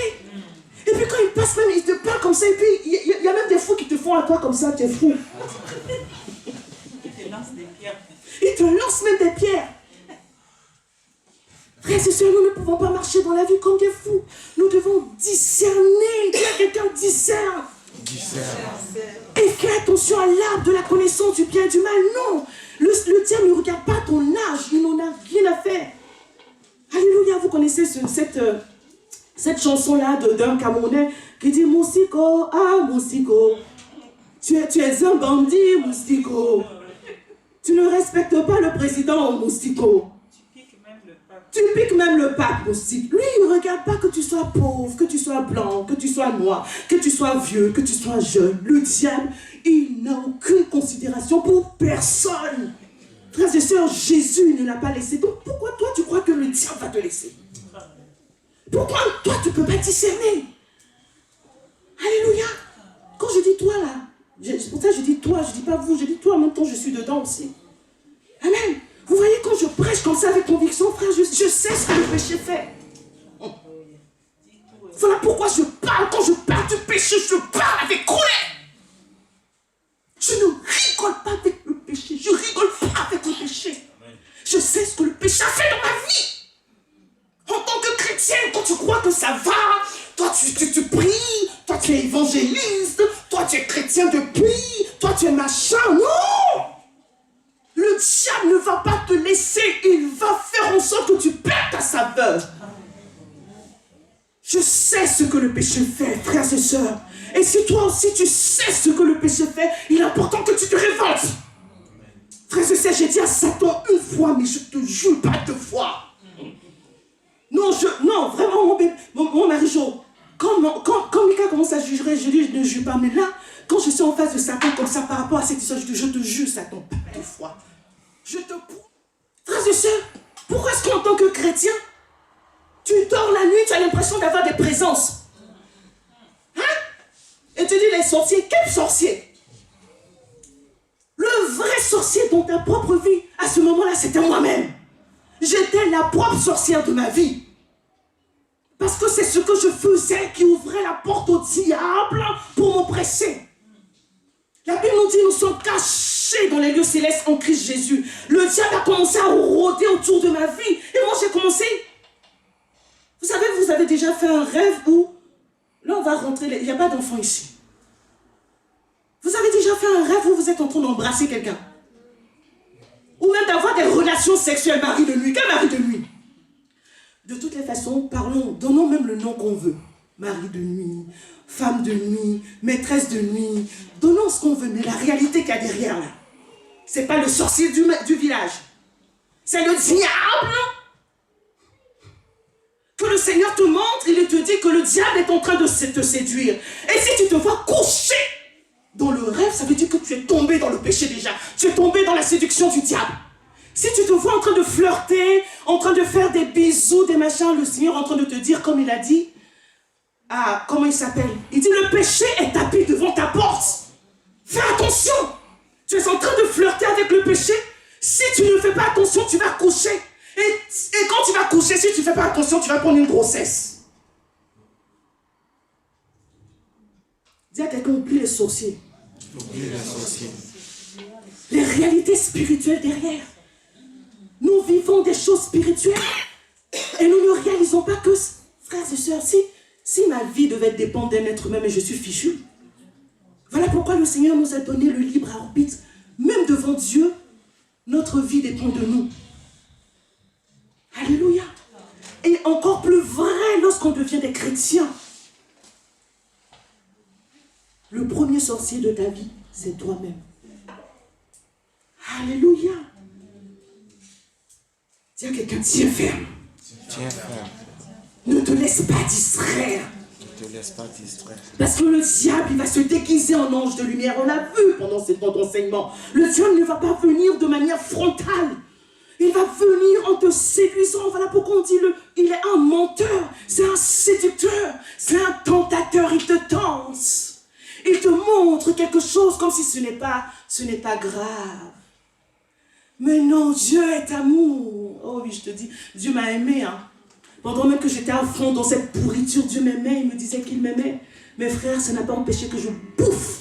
Et puis quand il passe même, il te parle comme ça. Et puis il y a même des fous qui te font à toi comme ça, tu es fou.
Il te lance des pierres.
Il te lance même des pierres. Frères et sœurs, nous ne pouvons pas marcher dans la vie comme des fous. Nous devons discerner. Dis à quelqu'un, discerne. Et fais attention à l'arbre de la connaissance du bien et du mal. Non, le diable ne regarde pas ton âge. Il n'en a rien à faire. Alléluia, vous connaissez cette chanson-là d'un Camerounais qui dit « Mousiko, ah Mousiko, tu es un bandit, Mousiko. Tu ne respectes pas le président, Mousiko. Tu piques même le pape, Moustique. Lui, il ne regarde pas que tu sois pauvre, que tu sois blanc, que tu sois noir, que tu sois vieux, que tu sois jeune. Le diable, il n'a aucune considération pour personne. Frères et sœurs, Jésus ne l'a pas laissé. Donc pourquoi toi tu crois que le diable va te laisser? Pourquoi toi tu ne peux pas discerner? Alléluia. Quand je dis toi là, c'est pour ça que je dis toi, je ne dis pas vous, je dis toi en même temps je suis dedans aussi. Amen. Vous voyez quand je prêche comme ça avec conviction, frère, je sais ce que le péché fait. Voilà pourquoi je parle, quand je parle du péché, je parle avec colère. Je ne rigole pas avec le péché. Je rigole pas avec le péché. Je sais ce que le péché a fait dans ma vie. En tant que chrétien, quand tu crois que ça va, toi tu pries, toi tu es évangéliste, toi tu es chrétien depuis, toi tu es machin. Non! Le diable ne va pas te laisser. Il va faire en sorte que tu perds ta saveur. Je sais ce que le péché fait, frères et sœurs. Et si toi aussi tu sais ce que le péché fait, il est important que tu te révoltes. Frères et sœurs, j'ai dit à Satan une fois, mais je te jure pas 2 fois. Non, vraiment, mon mari, quand Mika commence à juger, je dis, je ne jure pas. Mais là, quand je suis en face de Satan comme ça, par rapport à cette histoire, je te jure, Satan, pas 2 fois. Je te prouve. Frères et sœurs, pourquoi est-ce qu'en tant que chrétien, tu dors la nuit, tu as l'impression d'avoir des présences? Hein? Et tu dis les sorciers, quels sorciers? Le vrai sorcier dans ta propre vie, à ce moment-là, c'était moi-même. J'étais la propre sorcière de ma vie. Parce que c'est ce que je faisais qui ouvrait la porte au diable pour m'oppresser. La Bible nous dit, nous sommes cachés dans les lieux célestes en Christ Jésus. Le diable a commencé à rôder autour de ma vie. Et moi, j'ai commencé... Vous savez, vous avez déjà fait un rêve où... Là, on va rentrer... Il n'y a pas d'enfants ici. déjà fait un rêve où vous êtes en train d'embrasser quelqu'un? Ou même d'avoir des relations sexuelles, mari de nuit? Quel mari de nuit? De toutes les façons, parlons, donnons même le nom qu'on veut. Mari de nuit, femme de nuit, maîtresse de nuit. Donnons ce qu'on veut, mais la réalité qu'il y a derrière là, c'est pas le sorcier du village. C'est le diable que le Seigneur te montre. Il te dit que le diable est en train de te séduire. Et si tu te vois coucher dans le rêve, ça veut dire que tu es tombé dans le péché déjà. Tu es tombé dans la séduction du diable. Si tu te vois en train de flirter, en train de faire des bisous, des machins, le Seigneur est en train de te dire, comme il a dit, ah, comment il s'appelle? Il dit, le péché est tapis devant ta porte. Fais attention. Tu es en train de flirter avec le péché. Si tu ne fais pas attention, tu vas coucher. Et quand tu vas coucher, si tu ne fais pas attention, tu vas prendre une grossesse. Dis à quelqu'un, oublie les sorciers.
Oublie les sorciers.
Les réalités spirituelles derrière. Nous vivons des choses spirituelles et nous ne réalisons pas que, frères et sœurs, si ma vie devait dépendre d'un être humain, mais je suis fichu. Voilà pourquoi le Seigneur nous a donné le libre arbitre. Même devant Dieu, notre vie dépend de nous. Alléluia. Et encore plus vrai lorsqu'on devient des chrétiens. Le premier sorcier de ta vie, c'est toi-même. Alléluia. Dis à quelqu'un, tiens ferme.
Tiens ferme.
Ne te laisse pas distraire.
Ne te laisse pas distraire.
Parce que le diable, il va se déguiser en ange de lumière. On l'a vu pendant ces temps d'enseignement. Le diable ne va pas venir de manière frontale. Il va venir en te séduisant. Voilà pourquoi on dit il est un menteur. C'est un séducteur. C'est un tentateur. Il te tente. Il te montre quelque chose comme si ce n'est pas grave. Mais non, Dieu est amour. Oh oui, je te dis, Dieu m'a aimé. Hein. Pendant même que j'étais à fond dans cette pourriture, Dieu m'aimait. Il me disait qu'il m'aimait. Mais frère, ça n'a pas empêché que je bouffe.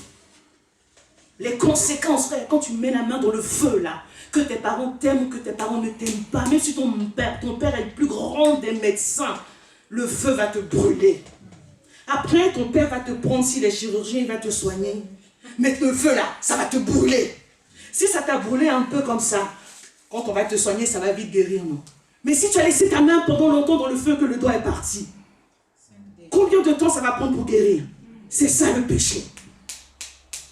Les conséquences, frère, quand tu mets la main dans le feu, là, que tes parents t'aiment ou que tes parents ne t'aiment pas, même si ton père est le plus grand des médecins, le feu va te brûler. Après, ton père va te prendre, s'il est chirurgien, il va te soigner. Mais le feu, là, ça va te brûler. Si ça t'a brûlé un peu comme ça, quand on va te soigner, ça va vite guérir, non? Mais si tu as laissé ta main pendant longtemps dans le feu, que le doigt est parti, combien de temps ça va prendre pour guérir? C'est ça le péché.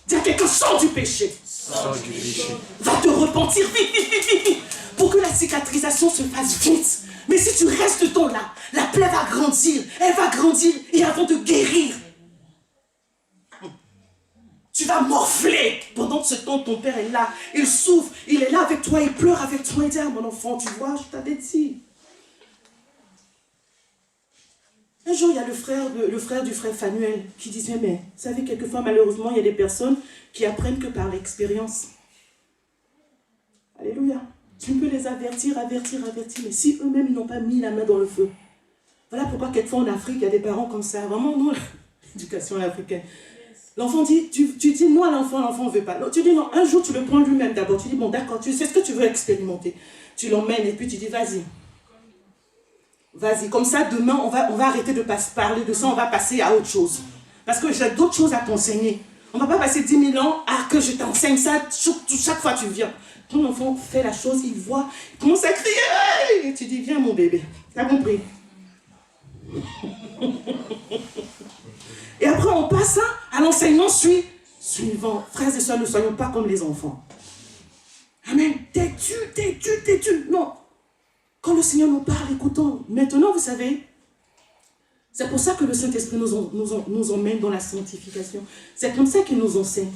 Dis à quelqu'un, sors du péché.
Sors du péché.
Va te repentir vite, pour que la cicatrisation se fasse vite. Mais si tu restes dedans là, la plaie va grandir, elle va grandir, et avant de guérir, tu vas morfler. Pendant ce temps, ton père est là, il souffre, il est là avec toi, il pleure avec toi, il dit, ah, mon enfant, tu vois, je t'avais dit. Un jour, il y a le frère du frère Fanuel qui disait, mais vous savez, quelquefois, malheureusement, il y a des personnes qui apprennent que par l'expérience. Alléluia. Tu peux les avertir, mais si eux-mêmes n'ont pas mis la main dans le feu. Voilà pourquoi quelquefois en Afrique, il y a des parents comme ça. Vraiment, nous, l'éducation africaine. L'enfant dit, tu dis non à l'enfant ne veut pas. Non, tu dis non, un jour tu le prends lui-même d'abord. Tu dis, bon d'accord, tu sais ce que tu veux expérimenter. Tu l'emmènes et puis tu dis, vas-y. Vas-y, comme ça demain on va arrêter de parler de ça, on va passer à autre chose. Parce que j'ai d'autres choses à t'enseigner. On ne va pas passer 10 000 ans à que je t'enseigne ça chaque fois que tu viens. Ton enfant fait la chose, il voit, il commence à crier. Et tu dis, viens mon bébé, t'as compris? Et après on passe à l'enseignement suivant. Frères et sœurs, ne soyons pas comme les enfants. Amen. Têtu. Non. Quand le Seigneur nous parle, écoutons. Maintenant, vous savez, c'est pour ça que le Saint-Esprit nous emmène dans la sanctification. C'est comme ça qu'il nous enseigne.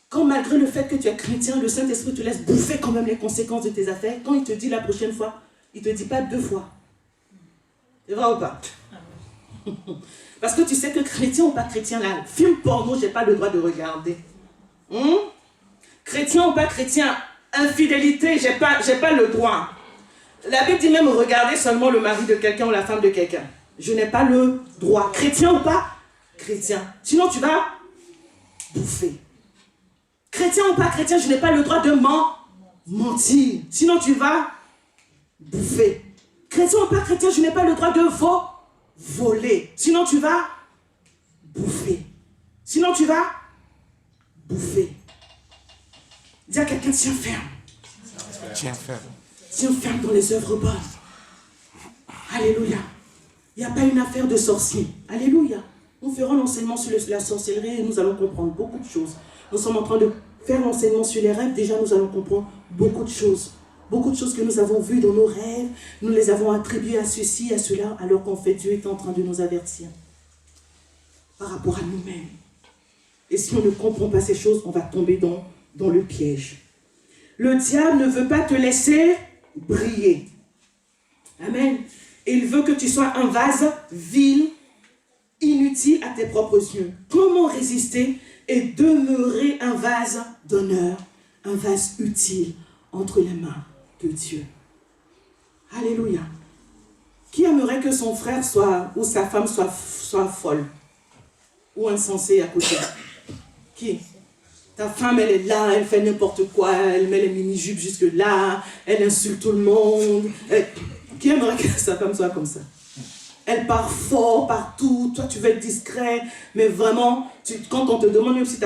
Quand malgré le fait que tu es chrétien, le Saint-Esprit te laisse bouffer quand même les conséquences de tes affaires, quand il te dit la prochaine fois, il ne te dit pas 2 fois. C'est vrai ou pas? Parce que tu sais que chrétien ou pas chrétien, là, film porno, je n'ai pas le droit de regarder. Chrétien ou pas chrétien, infidélité, j'ai pas le droit. La Bible dit même regarder seulement le mari de quelqu'un ou la femme de quelqu'un. Je n'ai pas le droit. Chrétien ou pas chrétien. Sinon tu vas bouffer. Chrétien ou pas chrétien, je n'ai pas le droit de mentir. Sinon tu vas bouffer. Chrétien ou pas chrétien, je n'ai pas le droit de voler. Sinon tu vas bouffer. Sinon tu vas bouffer. Dis à quelqu'un, tiens ferme.
Tiens ferme.
Tiens ferme dans les œuvres bonnes. Alléluia. Il n'y a pas une affaire de sorcier. Alléluia. Nous ferons l'enseignement sur la sorcellerie et nous allons comprendre beaucoup de choses. Nous sommes en train de faire l'enseignement sur les rêves. Déjà, nous allons comprendre beaucoup de choses. Beaucoup de choses que nous avons vues dans nos rêves. Nous les avons attribuées à ceci, à cela, alors qu'en fait, Dieu est en train de nous avertir par rapport à nous-mêmes. Et si on ne comprend pas ces choses, on va tomber dans le piège. Le diable ne veut pas te laisser briller. Amen. Il veut que tu sois un vase vil, inutile à tes propres yeux. Comment résister et demeurer un vase d'honneur, un vase utile entre les mains de Dieu? Alléluia. Qui aimerait que son frère soit, ou sa femme soit folle ou insensée à côté? Qui? Ta femme, elle est là, elle fait n'importe quoi, elle met les mini-jupes jusque là, elle insulte tout le monde. Qui aimerait que sa femme soit comme ça? Elle part fort partout, toi tu veux être discret, mais vraiment, quand on te demande même si c'est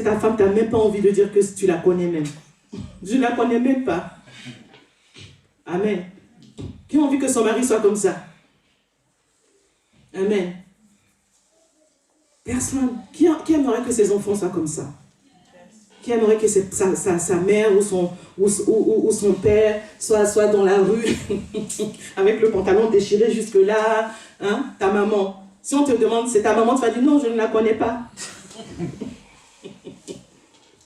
ta femme, tu n'as même pas envie de dire que tu la connais même. Je ne la connais même pas. Amen. Qui a envie que son mari soit comme ça? Amen. Personne. Qui aimerait que ses enfants soient comme ça? Qui aimerait que sa mère ou son père soit dans la rue avec le pantalon déchiré jusque là, hein? Ta maman. Si on te demande, c'est ta maman, tu vas dire non, je ne la connais pas.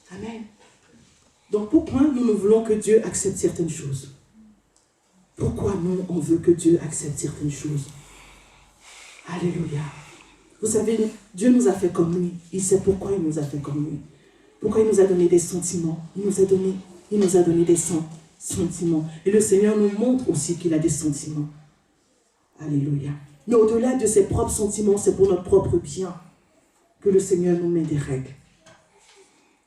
Amen. Donc pourquoi nous voulons que Dieu accepte certaines choses? Pourquoi nous, on veut que Dieu accepte certaines choses? Alléluia. Vous savez, Dieu nous a fait comme lui. Il sait pourquoi il nous a fait comme lui. Pourquoi il nous a donné des sentiments? Il nous a donné des sentiments. Et le Seigneur nous montre aussi qu'il a des sentiments. Alléluia. Mais au-delà de ses propres sentiments, c'est pour notre propre bien que le Seigneur nous met des règles.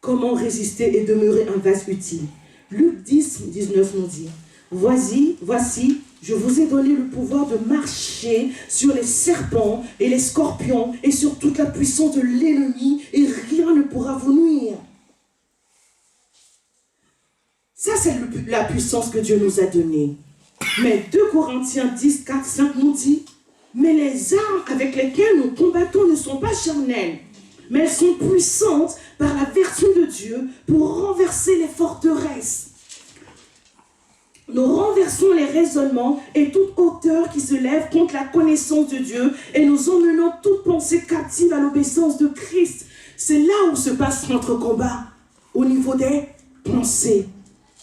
Comment résister et demeurer un vase utile? Luc 10, 19 nous dit, voici, je vous ai donné le pouvoir de marcher sur les serpents et les scorpions et sur toute la puissance de l'ennemi et rien ne pourra vous nuire. Ça, c'est la puissance que Dieu nous a donnée. Mais 2 Corinthiens 10, 4, 5 nous dit, mais les armes avec lesquelles nous combattons ne sont pas charnelles, mais elles sont puissantes par la vertu de Dieu pour renverser les forteresses. Nous renversons les raisonnements et toute hauteur qui se lève contre la connaissance de Dieu et nous emmenons toute pensée captive à l'obéissance de Christ. C'est là où se passe notre combat, au niveau des pensées.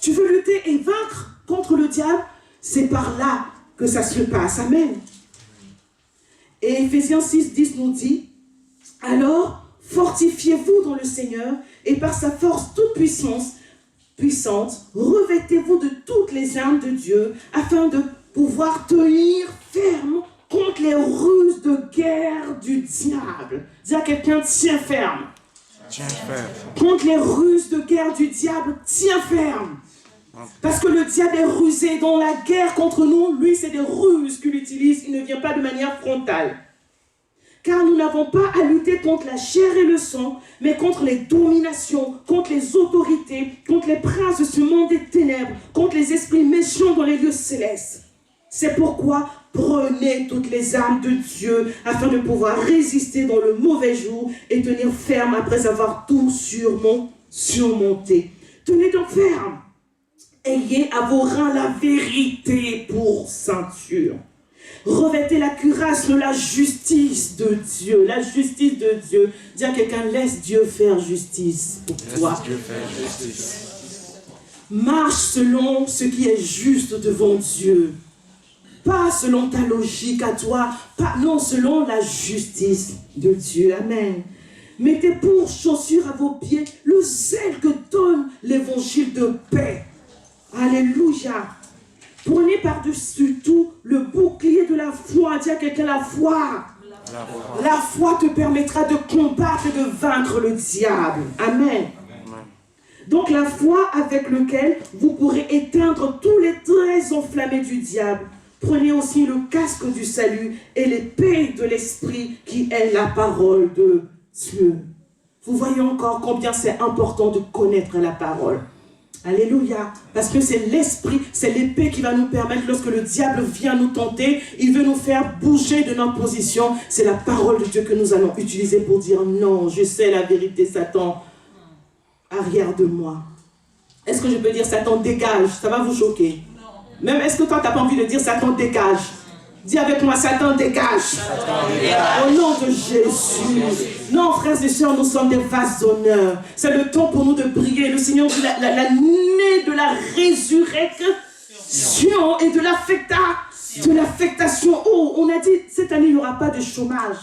Tu veux lutter et vaincre contre le diable? C'est par là que ça se passe. Amen. Et Ephésiens 6, 10 nous dit, alors fortifiez-vous dans le Seigneur et par sa force toute puissante, revêtez-vous de toutes les armes de Dieu afin de pouvoir tenir ferme contre les ruses de guerre du diable. Dis à quelqu'un, tiens ferme.
Tiens ferme.
Contre les ruses de guerre du diable, tiens ferme. Parce que le diable est rusé dans la guerre contre nous. Lui, c'est des ruses qu'il utilise. Il ne vient pas de manière frontale. Car nous n'avons pas à lutter contre la chair et le sang, mais contre les dominations, contre les autorités, contre les princes de ce monde des ténèbres, contre les esprits méchants dans les lieux célestes. C'est pourquoi prenez toutes les armes de Dieu afin de pouvoir résister dans le mauvais jour et tenir ferme après avoir tout surmonté. Tenez donc ferme. Ayez à vos reins la vérité pour ceinture. Revêtez la cuirasse de la justice de Dieu. La justice de Dieu. Dis à quelqu'un, laisse Dieu faire justice pour toi.
Laisse Dieu faire justice.
Marche selon ce qui est juste devant Dieu. Pas selon ta logique à toi. Non, selon la justice de Dieu. Amen. Mettez pour chaussure à vos pieds le zèle que donne l'évangile de paix. Alléluia. Prenez par-dessus tout le bouclier de la foi. Dis à quelqu'un, la foi. La foi te permettra de combattre et de vaincre le diable. Amen. Donc la foi avec laquelle vous pourrez éteindre tous les traits enflammés du diable. Prenez aussi le casque du salut et l'épée de l'esprit qui est la parole de Dieu. Vous voyez encore combien c'est important de connaître la parole. Alléluia. Parce que c'est l'esprit, c'est l'épée qui va nous permettre, lorsque le diable vient nous tenter, il veut nous faire bouger de notre position. C'est la parole de Dieu que nous allons utiliser pour dire non, je sais la vérité, Satan, arrière de moi. Est-ce que je peux dire Satan dégage? Ça va vous choquer? Même est-ce que toi tu n'as pas envie de dire Satan dégage? Dis avec moi, Satan dégage. Satan dégage. Au nom de Jésus. Non, frères et sœurs, nous sommes des vases d'honneur. C'est le temps pour nous de briller. Le Seigneur dit l'année de la résurrection et de l'affectation. Oh, on a dit, cette année, il n'y aura pas de chômage.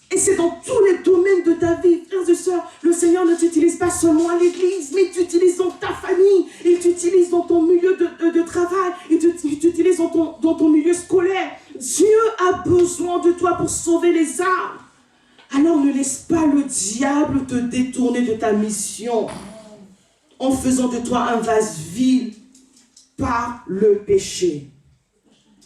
Et c'est dans tous les domaines de ta vie, frères et sœurs. Le Seigneur ne t'utilise pas seulement à l'église, mais il t'utilise dans ta famille, il t'utilise dans ton milieu de travail, il t'utilise dans ton milieu scolaire. Dieu a besoin de toi pour sauver les âmes. Alors ne laisse pas le diable te détourner de ta mission en faisant de toi un vase vide par le péché.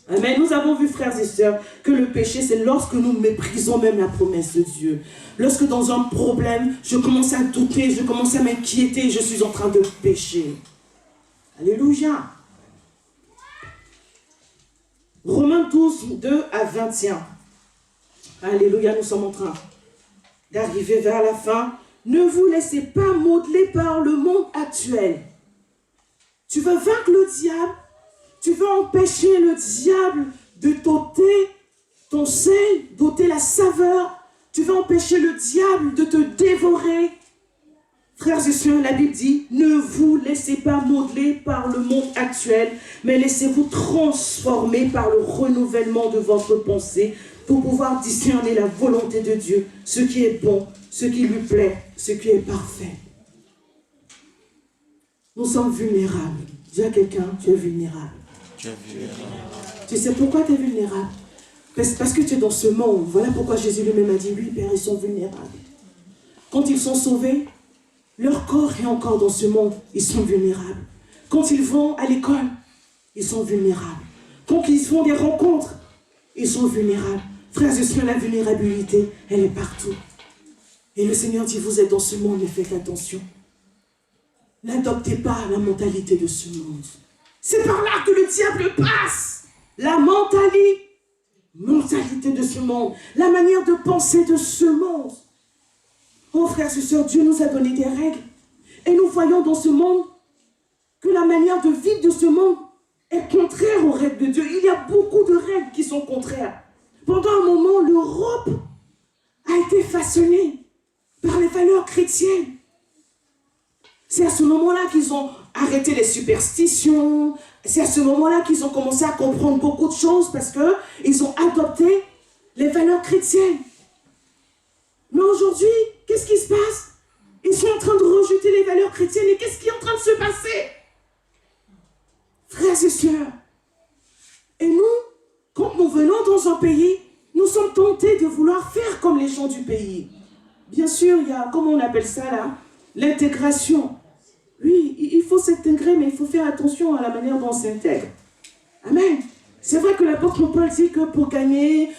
Amen. Nous avons vu, frères et sœurs, que le péché, c'est lorsque nous méprisons même la promesse de Dieu. Lorsque dans un problème, je commence à douter, je commence à m'inquiéter, je suis en train de pécher. Alléluia. Romains 12, 2 à 21. Alléluia, nous sommes en train d'arriver vers la fin. Ne vous laissez pas modeler par le monde actuel. Tu veux vaincre le diable? Tu veux empêcher le diable de t'ôter ton sel, d'ôter la saveur. Tu veux empêcher le diable de te dévorer. Frères et sœurs, la Bible dit, ne vous laissez pas modeler par le monde actuel, mais laissez-vous transformer par le renouvellement de votre pensée pour pouvoir discerner la volonté de Dieu, ce qui est bon, ce qui lui plaît, ce qui est parfait. Nous sommes vulnérables. Dis à quelqu'un, tu es vulnérable. Tu sais pourquoi tu es vulnérable? Parce que tu es dans ce monde. Voilà pourquoi Jésus lui-même a dit, oui, Père, ils sont vulnérables. Quand ils sont sauvés, leur corps est encore dans ce monde, ils sont vulnérables. Quand ils vont à l'école, ils sont vulnérables. Quand ils font des rencontres, ils sont vulnérables. Frères et sœurs, la vulnérabilité, elle est partout. Et le Seigneur dit, vous êtes dans ce monde, mais faites attention. N'adoptez pas la mentalité de ce monde. C'est par là que le diable passe. La mentalité de ce monde. La manière de penser de ce monde. Oh frères et sœurs, Dieu nous a donné des règles. Et nous voyons dans ce monde que la manière de vivre de ce monde est contraire aux règles de Dieu. Il y a beaucoup de règles qui sont contraires. Pendant un moment, l'Europe a été façonnée par les valeurs chrétiennes. C'est à ce moment-là qu'ils ont arrêté les superstitions. C'est à ce moment-là qu'ils ont commencé à comprendre beaucoup de choses parce qu'ils ont adopté les valeurs chrétiennes. Mais aujourd'hui, qu'est-ce qui se passe? Ils sont en train de rejeter les valeurs chrétiennes. Et qu'est-ce qui est en train de se passer? Frères et sœurs, et nous, quand nous venons dans un pays, nous sommes tentés de vouloir faire comme les gens du pays. Bien sûr, il y a, comment on appelle ça là? L'intégration. Oui, il faut s'intégrer, mais il faut faire attention à la manière dont on s'intègre. Amen. C'est vrai que l'apôtre Paul dit que pour gagner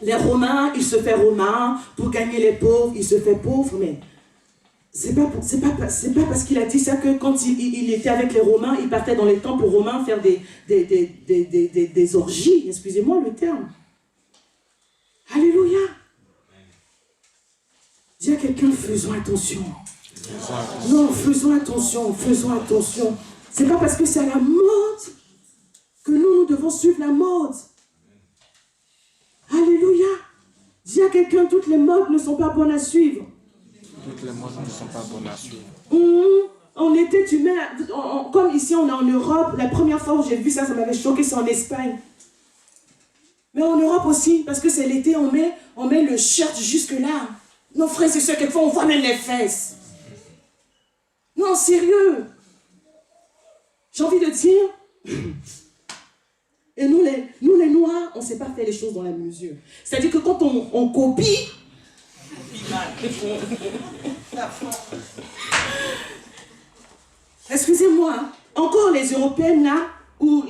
les Romains, il se fait romain. Pour gagner les pauvres, il se fait pauvre. Mais c'est pas parce qu'il a dit ça que quand il était avec les Romains, il partait dans les temples romains faire des orgies. Excusez-moi le terme. Alléluia. Dis à quelqu'un, faisons attention. Non, faisons attention, faisons attention. C'est pas parce que c'est à la mode que nous devons suivre la mode. Alléluia. Dis à quelqu'un, toutes les modes ne sont pas bonnes à suivre.
Toutes les modes ne sont pas bonnes à suivre.
En été, tu mets, comme ici on est en Europe, la première fois où j'ai vu ça, ça m'avait choqué, c'est en Espagne. Mais en Europe aussi, parce que c'est l'été, on met le shirt jusque là. Non, frère, c'est sûr, quelquefois on voit même les fesses. Non, sérieux. J'ai envie de dire, et nous les Noirs, on ne sait pas faire les choses dans la mesure. C'est-à-dire que quand on copie, excusez-moi, encore les Européennes là, où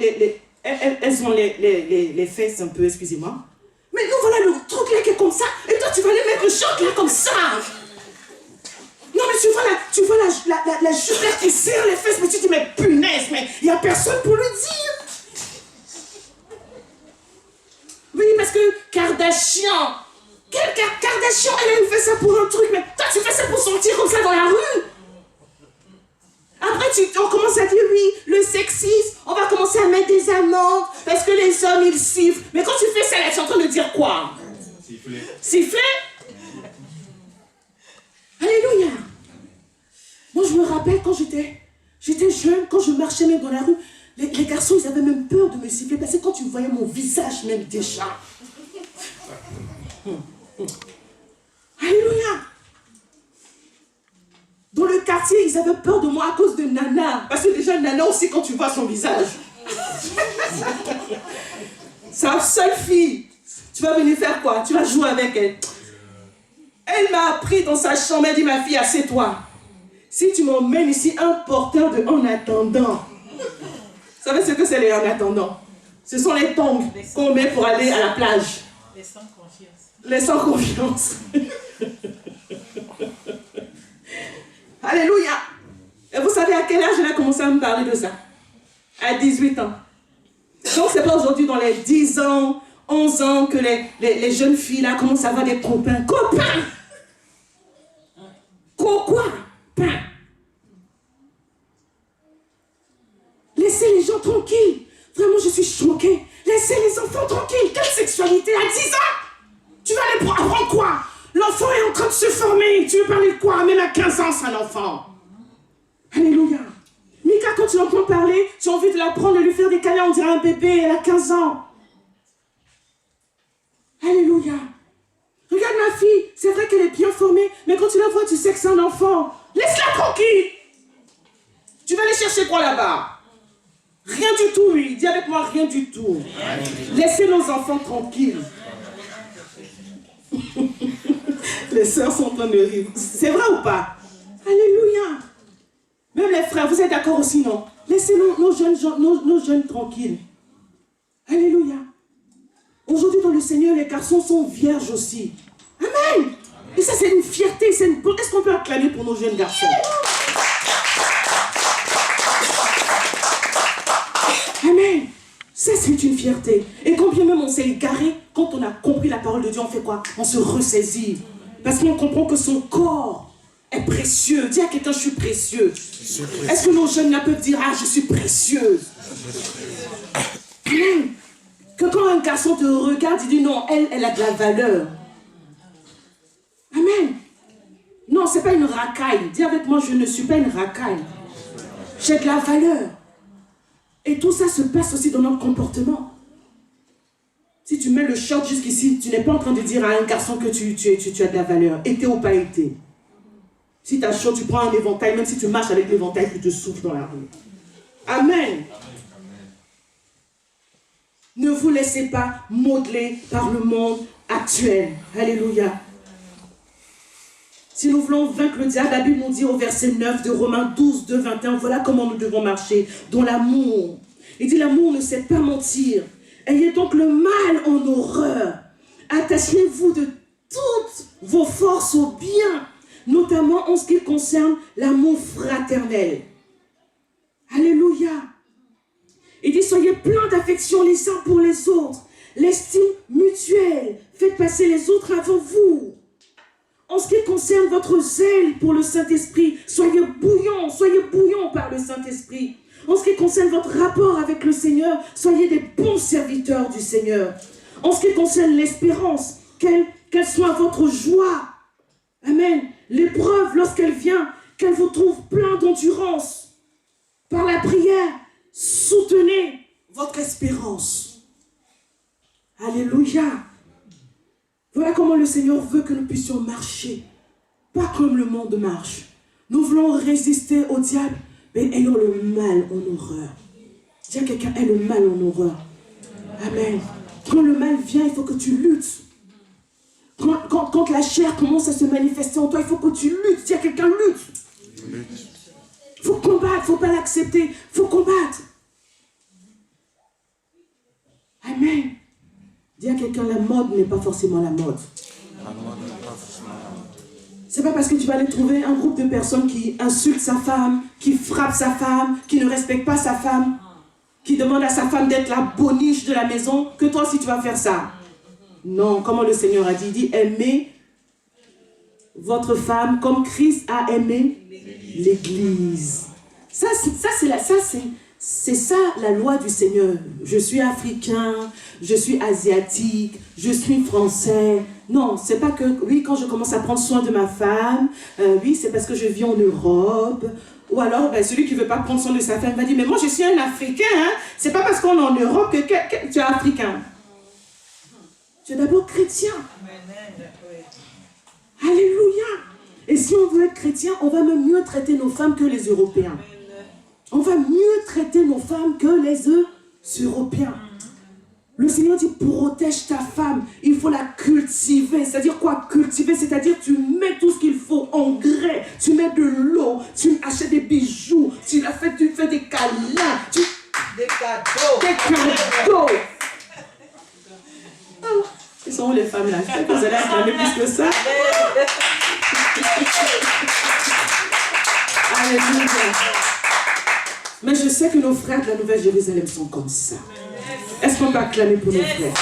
elles ont les fesses un peu, excusez-moi, Mais nous, voilà le truc là qui est comme ça. Et toi, tu vas aller mettre le short là comme ça. Non, mais tu vois la jupe là qui serre les fesses. Mais tu te dis, mais punaise, mais il n'y a personne pour le dire. Oui, parce que Kardashian. Quelle Kardashian, elle fait ça pour un truc. Mais toi, tu fais ça pour sortir comme ça dans la rue. Après, on commence à dire, oui, le sexisme, on va commencer à mettre des amendes parce que les hommes, ils sifflent. Mais quand tu fais ça, là, tu es en train de dire quoi? Siffler. Siffler? Alléluia. Moi, je me rappelle quand j'étais jeune, quand je marchais même dans la rue, les garçons, ils avaient même peur de me siffler parce que quand tu voyais mon visage même déjà. Alléluia. Dans le quartier, ils avaient peur de moi à cause de Nana. Parce que déjà, Nana aussi, quand tu vois son visage. Sa seule fille. Tu vas venir faire quoi? Tu vas jouer avec elle. Elle m'a appris dans sa chambre, elle dit, ma fille, assieds-toi. Si tu m'emmènes ici, un porteur de en attendant. Vous savez ce que c'est les en attendant? Ce sont les tongs qu'on met pour aller à la plage.
Les sans confiance.
Les sans confiance. Alléluia. Et vous savez à quel âge elle a commencé à me parler de ça? À 18 ans. Donc c'est pas aujourd'hui dans les 10 ans, 11 ans que les jeunes filles là commencent à avoir des copains. Copains! Copains! Laissez les gens tranquilles. Vraiment, je suis choquée. Laissez les enfants tranquilles. Quelle sexualité à 10 ans? Tu vas aller apprendre quoi? L'enfant est en train de se former. Tu veux parler de quoi? Même à 15 ans, c'est un enfant. Alléluia. Mika, quand tu l'entends parler, tu as envie de la prendre, de lui faire des câlins, on dirait un bébé, elle a 15 ans. Alléluia. Regarde ma fille, c'est vrai qu'elle est bien formée, mais quand tu la vois, tu sais que c'est un enfant. Laisse-la tranquille. Tu vas aller chercher quoi là-bas? Rien du tout, oui. Dis avec moi, rien du tout. Laissez nos enfants tranquilles. Les sœurs sont en train de rire. C'est vrai ou pas? Alléluia. Même les frères, vous êtes d'accord aussi, non? Laissez nos jeunes tranquilles. Alléluia. Aujourd'hui, dans le Seigneur, les garçons sont vierges aussi. Amen. Et ça, c'est une fierté. Est-ce qu'on peut acclamer pour nos jeunes garçons? Amen. Ça, c'est une fierté. Et quand bien même on s'est égaré, quand on a compris la parole de Dieu, on fait quoi? On se ressaisit. Parce qu'on comprend que son corps est précieux. Dis à quelqu'un, je suis précieux. Est-ce que nos jeunes là peuvent dire, ah, je suis précieuse? Amen. Que quand un garçon te regarde, il dit, non, elle a de la valeur. Amen. Non, ce n'est pas une racaille. Dis avec moi, je ne suis pas une racaille. J'ai de la valeur. Et tout ça se passe aussi dans notre comportement. Si tu mets le short jusqu'ici, tu n'es pas en train de dire à un garçon que tu as de la valeur. Été ou pas été. Si tu as chaud, tu prends un éventail, même si tu marches avec l'éventail, tu te souffles dans la rue. Amen. Ne vous laissez pas modeler par le monde actuel. Alléluia. Si nous voulons vaincre le diable, la Bible nous dit au verset 9 de Romains 12, 2, 21, voilà comment nous devons marcher, dans l'amour. Il dit, l'amour ne sait pas mentir. Ayez donc le mal en horreur. Attachez-vous de toutes vos forces au bien, notamment en ce qui concerne l'amour fraternel. Alléluia. Il dit, soyez pleins d'affection les uns pour les autres. L'estime mutuelle. Faites passer les autres avant vous. En ce qui concerne votre zèle pour le Saint-Esprit, soyez bouillants par le Saint-Esprit. En ce qui concerne votre rapport avec le Seigneur, soyez des bons serviteurs du Seigneur. En ce qui concerne l'espérance, qu'elle soit votre joie. Amen. L'épreuve, lorsqu'elle vient, qu'elle vous trouve plein d'endurance. Par la prière, soutenez votre espérance. Alléluia. Voilà comment le Seigneur veut que nous puissions marcher. Pas comme le monde marche. Nous voulons résister au diable, mais ayons le mal en horreur. Dis à quelqu'un, aie le mal en horreur. Amen. Quand le mal vient, il faut que tu luttes. Quand la chair commence à se manifester en toi, il faut que tu luttes. Dis à quelqu'un, lutte. Il faut combattre, il ne faut pas l'accepter. Il faut combattre. Amen. Dis à quelqu'un, la mode n'est pas forcément la mode.
La mode n'est pas forcément la mode.
C'est pas parce que tu vas aller trouver un groupe de personnes qui insultent sa femme, qui frappent sa femme, qui ne respectent pas sa femme, qui demandent à sa femme d'être la boniche de la maison, que toi aussi tu vas faire ça. Non, comment le Seigneur a dit, il dit, aimez votre femme comme Christ a aimé l'Église. C'est ça la loi du Seigneur. Je suis africain, je suis asiatique, je suis français. Non, c'est pas que, oui, quand je commence à prendre soin de ma femme, oui, c'est parce que je vis en Europe. Ou alors, ben, celui qui ne veut pas prendre soin de sa femme va dire, mais moi je suis un Africain, hein? C'est pas parce qu'on est en Europe que tu es africain. Tu es d'abord chrétien. Alléluia. Et si on veut être chrétien, on va même mieux traiter nos femmes que les Européens. On va mieux traiter nos femmes que les Européens. Le Seigneur dit, protège ta femme. Il faut la cultiver. C'est-à-dire quoi, cultiver? C'est-à-dire tu mets tout ce qu'il faut, engrais, tu mets de l'eau, tu achètes des bijoux, tu fais des câlins, des cadeaux. Oh, ils sont où les femmes là? Je sais que vous allez acclamer plus que ça. Alléluia. Mais je sais que nos frères de la Nouvelle Jérusalem sont comme ça. Est-ce qu'on peut acclamer pour nos frères?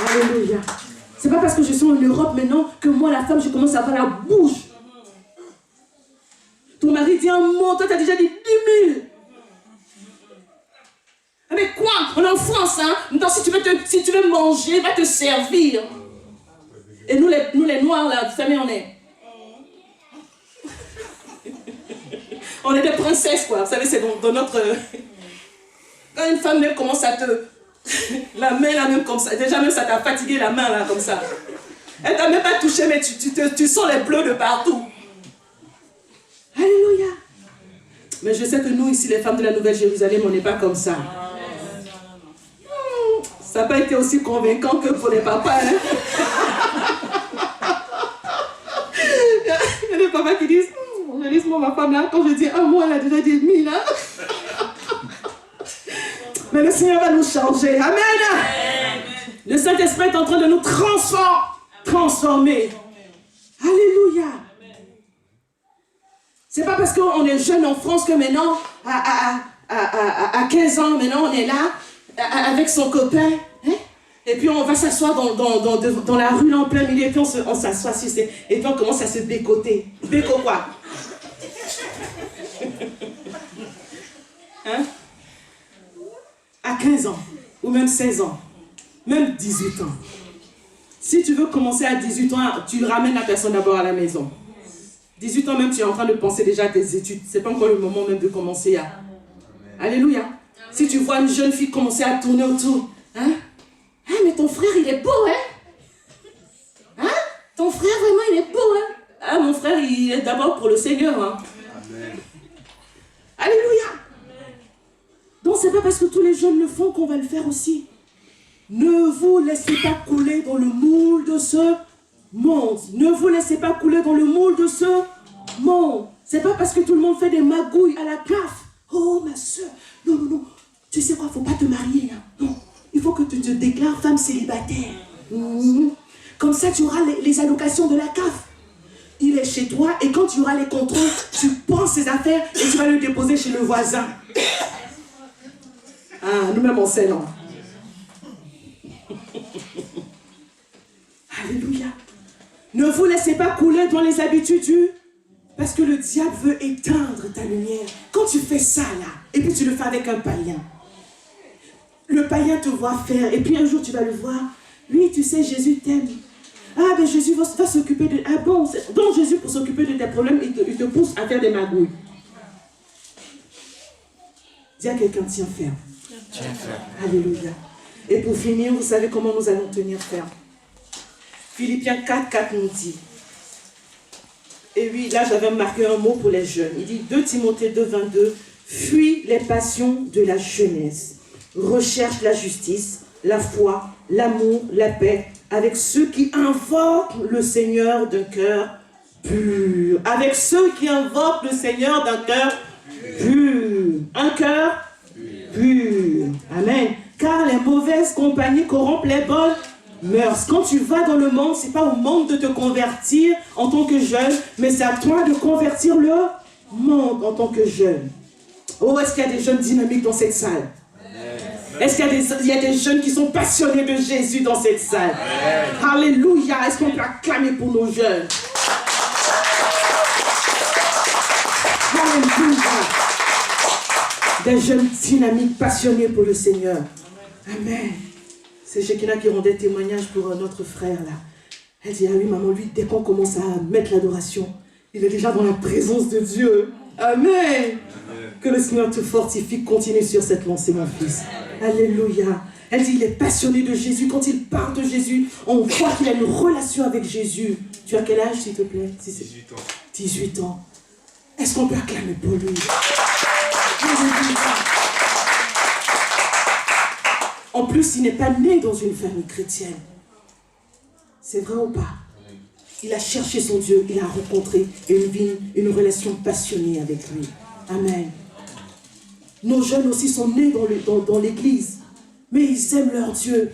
Alléluia. C'est pas parce que je suis en Europe maintenant que moi, la femme, je commence à avoir la bouche. Ton mari dit un mot, toi, tu as déjà dit 10 000. Mais quoi? On est en France, hein? Donc, si tu veux manger, va te servir. Et nous les Noirs, là, vous savez, on est des princesses, quoi. Vous savez, c'est dans notre... Quand une femme même commence à te... La main, là, même comme ça. Déjà, même ça t'a fatigué, la main, là, comme ça. Elle t'a même pas touché, mais tu sens les bleus de partout. Alléluia. Mais je sais que nous, ici, les femmes de la Nouvelle Jérusalem, on n'est pas comme ça. Ça n'a pas été aussi convaincant que pour les papas, hein. Il y a des papas qui disent, je dis, moi, ma femme là, quand je dis un mot, elle a déjà dit 1000, hein. Mais le Seigneur va nous changer. Amen. Le Saint-Esprit est en train de nous transformer. Alléluia. C'est pas parce qu'on est jeune en France que maintenant, à 15 ans, maintenant on est là, avec son copain, hein? Et puis on va s'asseoir dans la rue, là, en plein milieu, et puis on s'assoit, et puis on commence à se bécoter. Béco quoi? Hein? À 15 ans, ou même 16 ans, même 18 ans. Si tu veux commencer à 18 ans, tu ramènes la personne d'abord à la maison. 18 ans même, tu es en train de penser déjà à tes études. Ce n'est pas encore le moment même de commencer à... Alléluia. Si tu vois une jeune fille commencer à tourner autour, hein? Ah, mais ton frère, il est beau, hein? Hein? Ton frère, vraiment, il est beau, hein? Ah, mon frère, il est d'abord pour le Seigneur, hein? Amen. Alléluia. Donc, c'est pas parce que tous les jeunes le font qu'on va le faire aussi. Ne vous laissez pas couler dans le moule de ce monde. Ne vous laissez pas couler dans le moule de ce monde. C'est pas parce que tout le monde fait des magouilles à la CAF. Oh, ma soeur. Non, non, non. Tu sais quoi, faut pas te marier, hein. Non. Il faut que tu te déclares femme célibataire. Comme ça, tu auras les allocations de la CAF. Il est chez toi et quand tu auras les contrôles, tu prends ses affaires et tu vas le déposer chez le voisin. Ah, nous-mêmes on sait, non? Alléluia. Ne vous laissez pas couler dans les habitudes parce que le diable veut éteindre ta lumière. Quand tu fais ça là, et puis tu le fais avec un païen, le païen te voit faire, et puis un jour tu vas le voir. Lui, tu sais, Jésus t'aime. Ah, ben Jésus va s'occuper de... Ah bon, donc Jésus, pour s'occuper de tes problèmes, il te pousse à faire des magouilles. Dis à quelqu'un, tiens ferme.
Tiens ferme.
Alléluia. Et pour finir, vous savez comment nous allons tenir ferme. Philippiens 4 nous dit. Et oui, là j'avais marqué un mot pour les jeunes. Il dit 2 Timothée 2, 22. Fuis les passions de la jeunesse. Recherche la justice, la foi, l'amour, la paix, avec ceux qui invoquent le Seigneur d'un cœur pur. Avec ceux qui invoquent le Seigneur d'un cœur pur. Un cœur pur. Amen. Car les mauvaises compagnies corrompent les bonnes mœurs. Quand tu vas dans le monde, ce n'est pas au monde de te convertir en tant que jeune, mais c'est à toi de convertir le monde en tant que jeune. Oh, est-ce qu'il y a des jeunes dynamiques dans cette salle? Est-ce qu'il y a des jeunes qui sont passionnés de Jésus dans cette salle? Alléluia. Est-ce qu'on peut acclamer pour nos jeunes? Alléluia. Des jeunes dynamiques, passionnés pour le Seigneur. Amen. C'est Shekinah qui rendait témoignage pour notre frère là. Elle dit, ah oui maman, lui, dès qu'on commence à mettre l'adoration, il est déjà dans la présence de Dieu. Amen. Que le Seigneur te fortifie, continue sur cette lancée mon fils. Alléluia. Elle dit, il est passionné de Jésus. Quand il parle de Jésus, on voit qu'il a une relation avec Jésus. Tu as quel âge s'il te plaît?
18 ans.
18 ans. Est-ce qu'on peut acclamer pour lui? En plus, il n'est pas né dans une famille chrétienne. C'est vrai ou pas? Il a cherché son Dieu, il a rencontré une relation passionnée avec lui. Amen. Nos jeunes aussi sont nés dans l'église, mais ils aiment leur Dieu.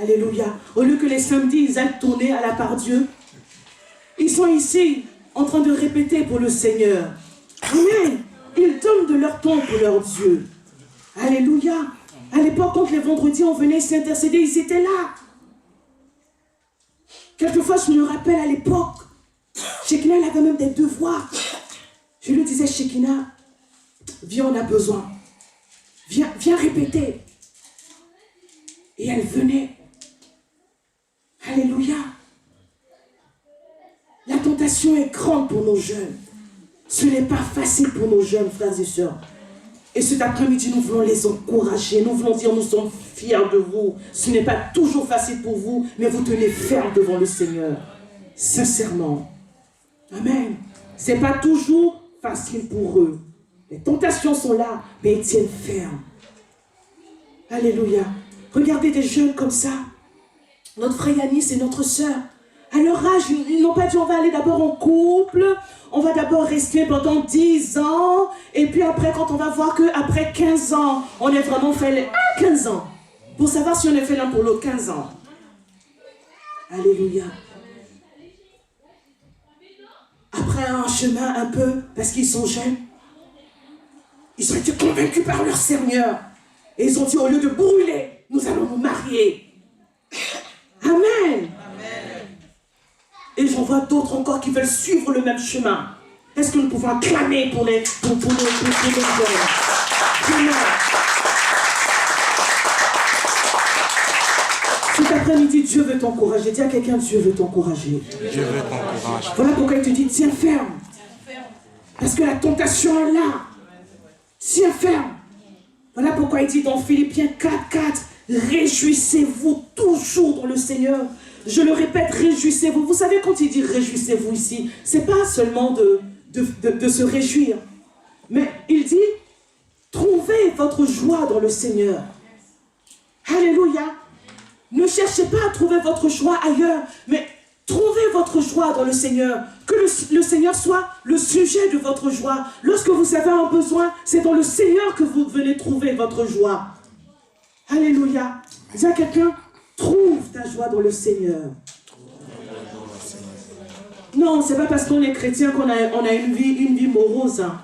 Alléluia. Au lieu que les samedis, ils aillent tourner à la part Dieu, ils sont ici, en train de répéter pour le Seigneur. Amen. Ils donnent de leur temps pour leur Dieu. Alléluia. À l'époque, quand les vendredis, on venait s'intercéder, ils étaient là. Quelquefois, je me rappelle à l'époque, Shekinah, elle avait même des devoirs. Je lui disais, Shekinah, viens, on a besoin. Viens répéter. Et elle venait. Alléluia. La tentation est grande pour nos jeunes. Ce n'est pas facile pour nos jeunes frères et sœurs. Et cet après-midi, nous voulons les encourager. Nous voulons dire, nous sommes fiers de vous. Ce n'est pas toujours facile pour vous, mais vous tenez ferme devant le Seigneur. Sincèrement. Amen. Ce n'est pas toujours facile pour eux. Les tentations sont là, mais ils tiennent ferme. Alléluia. Regardez des jeunes comme ça. Notre frère Yanis et notre sœur. À leur âge, ils n'ont pas dit on va aller d'abord en couple, on va d'abord rester pendant 10 ans, et puis après, quand on va voir qu'après 15 ans, on est vraiment fait 15 ans, pour savoir si on est fait l'un pour l'autre 15 ans. Alléluia. Après un chemin un peu, parce qu'ils sont jeunes, ils ont été convaincus par leur Seigneur, et ils ont dit au lieu de brûler, nous allons nous marier. Amen. Et j'en vois d'autres encore qui veulent suivre le même chemin. Est-ce que nous pouvons acclamer pour nos jeunes? Amen. Cet après-midi, Dieu veut t'encourager. Dis à quelqu'un, Dieu veut t'encourager.
Dieu veut t'encourager.
Voilà pourquoi il te dit, tiens ferme. Parce que la tentation est là. Tiens ferme. Voilà pourquoi il dit dans Philippiens 4:4, réjouissez-vous toujours dans le Seigneur. Je le répète, réjouissez-vous. Vous savez, quand il dit réjouissez-vous ici, ce n'est pas seulement de se réjouir. Mais il dit, trouvez votre joie dans le Seigneur. Alléluia. Ne cherchez pas à trouver votre joie ailleurs, mais trouvez votre joie dans le Seigneur. Que le Seigneur soit le sujet de votre joie. Lorsque vous avez un besoin, c'est dans le Seigneur que vous venez trouver votre joie. Alléluia. Dis à quelqu'un, trouve ta joie dans le Seigneur. Non, c'est pas parce qu'on est chrétien qu'on a une vie morose. Hein.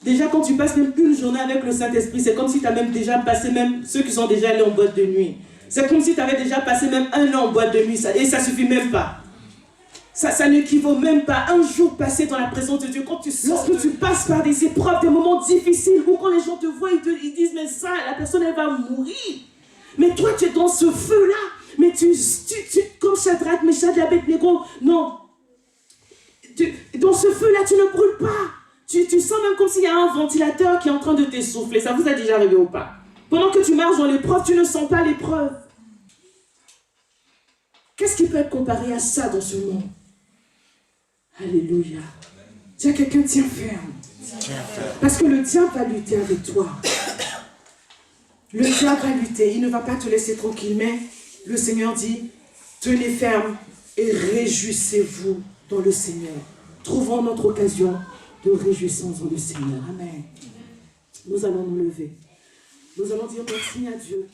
Déjà, quand tu passes même une journée avec le Saint-Esprit, c'est comme si tu as même déjà passé, même ceux qui sont déjà allés en boîte de nuit. C'est comme si tu avais déjà passé même 1 an en boîte de nuit, et ça suffit même pas. Ça n'équivaut même pas. Un jour passé dans la présence de Dieu, lorsque tu passes par des épreuves, des moments difficiles, ou quand les gens te voient, ils disent, mais ça, la personne, elle va mourir. Mais toi, tu es dans ce feu-là. Mais tu comme Shadrach, Meshach et Abednego, non. Dans ce feu-là, tu ne brûles pas. Tu sens même comme s'il y a un ventilateur qui est en train de t'essouffler. Ça vous a déjà arrivé ou pas? Pendant que tu marches dans l'épreuve, tu ne sens pas l'épreuve. Qu'est-ce qui peut être comparé à ça dans ce monde? Alléluia. Dis à quelqu'un, tiens ferme. Parce que le diable va lutter avec toi. Le diable va lutter. Il ne va pas te laisser tranquille. Mais le Seigneur dit, tenez ferme et réjouissez-vous dans le Seigneur. Trouvons notre occasion de réjouissance dans le Seigneur. Amen. nous allons nous lever. Nous allons dire merci à Dieu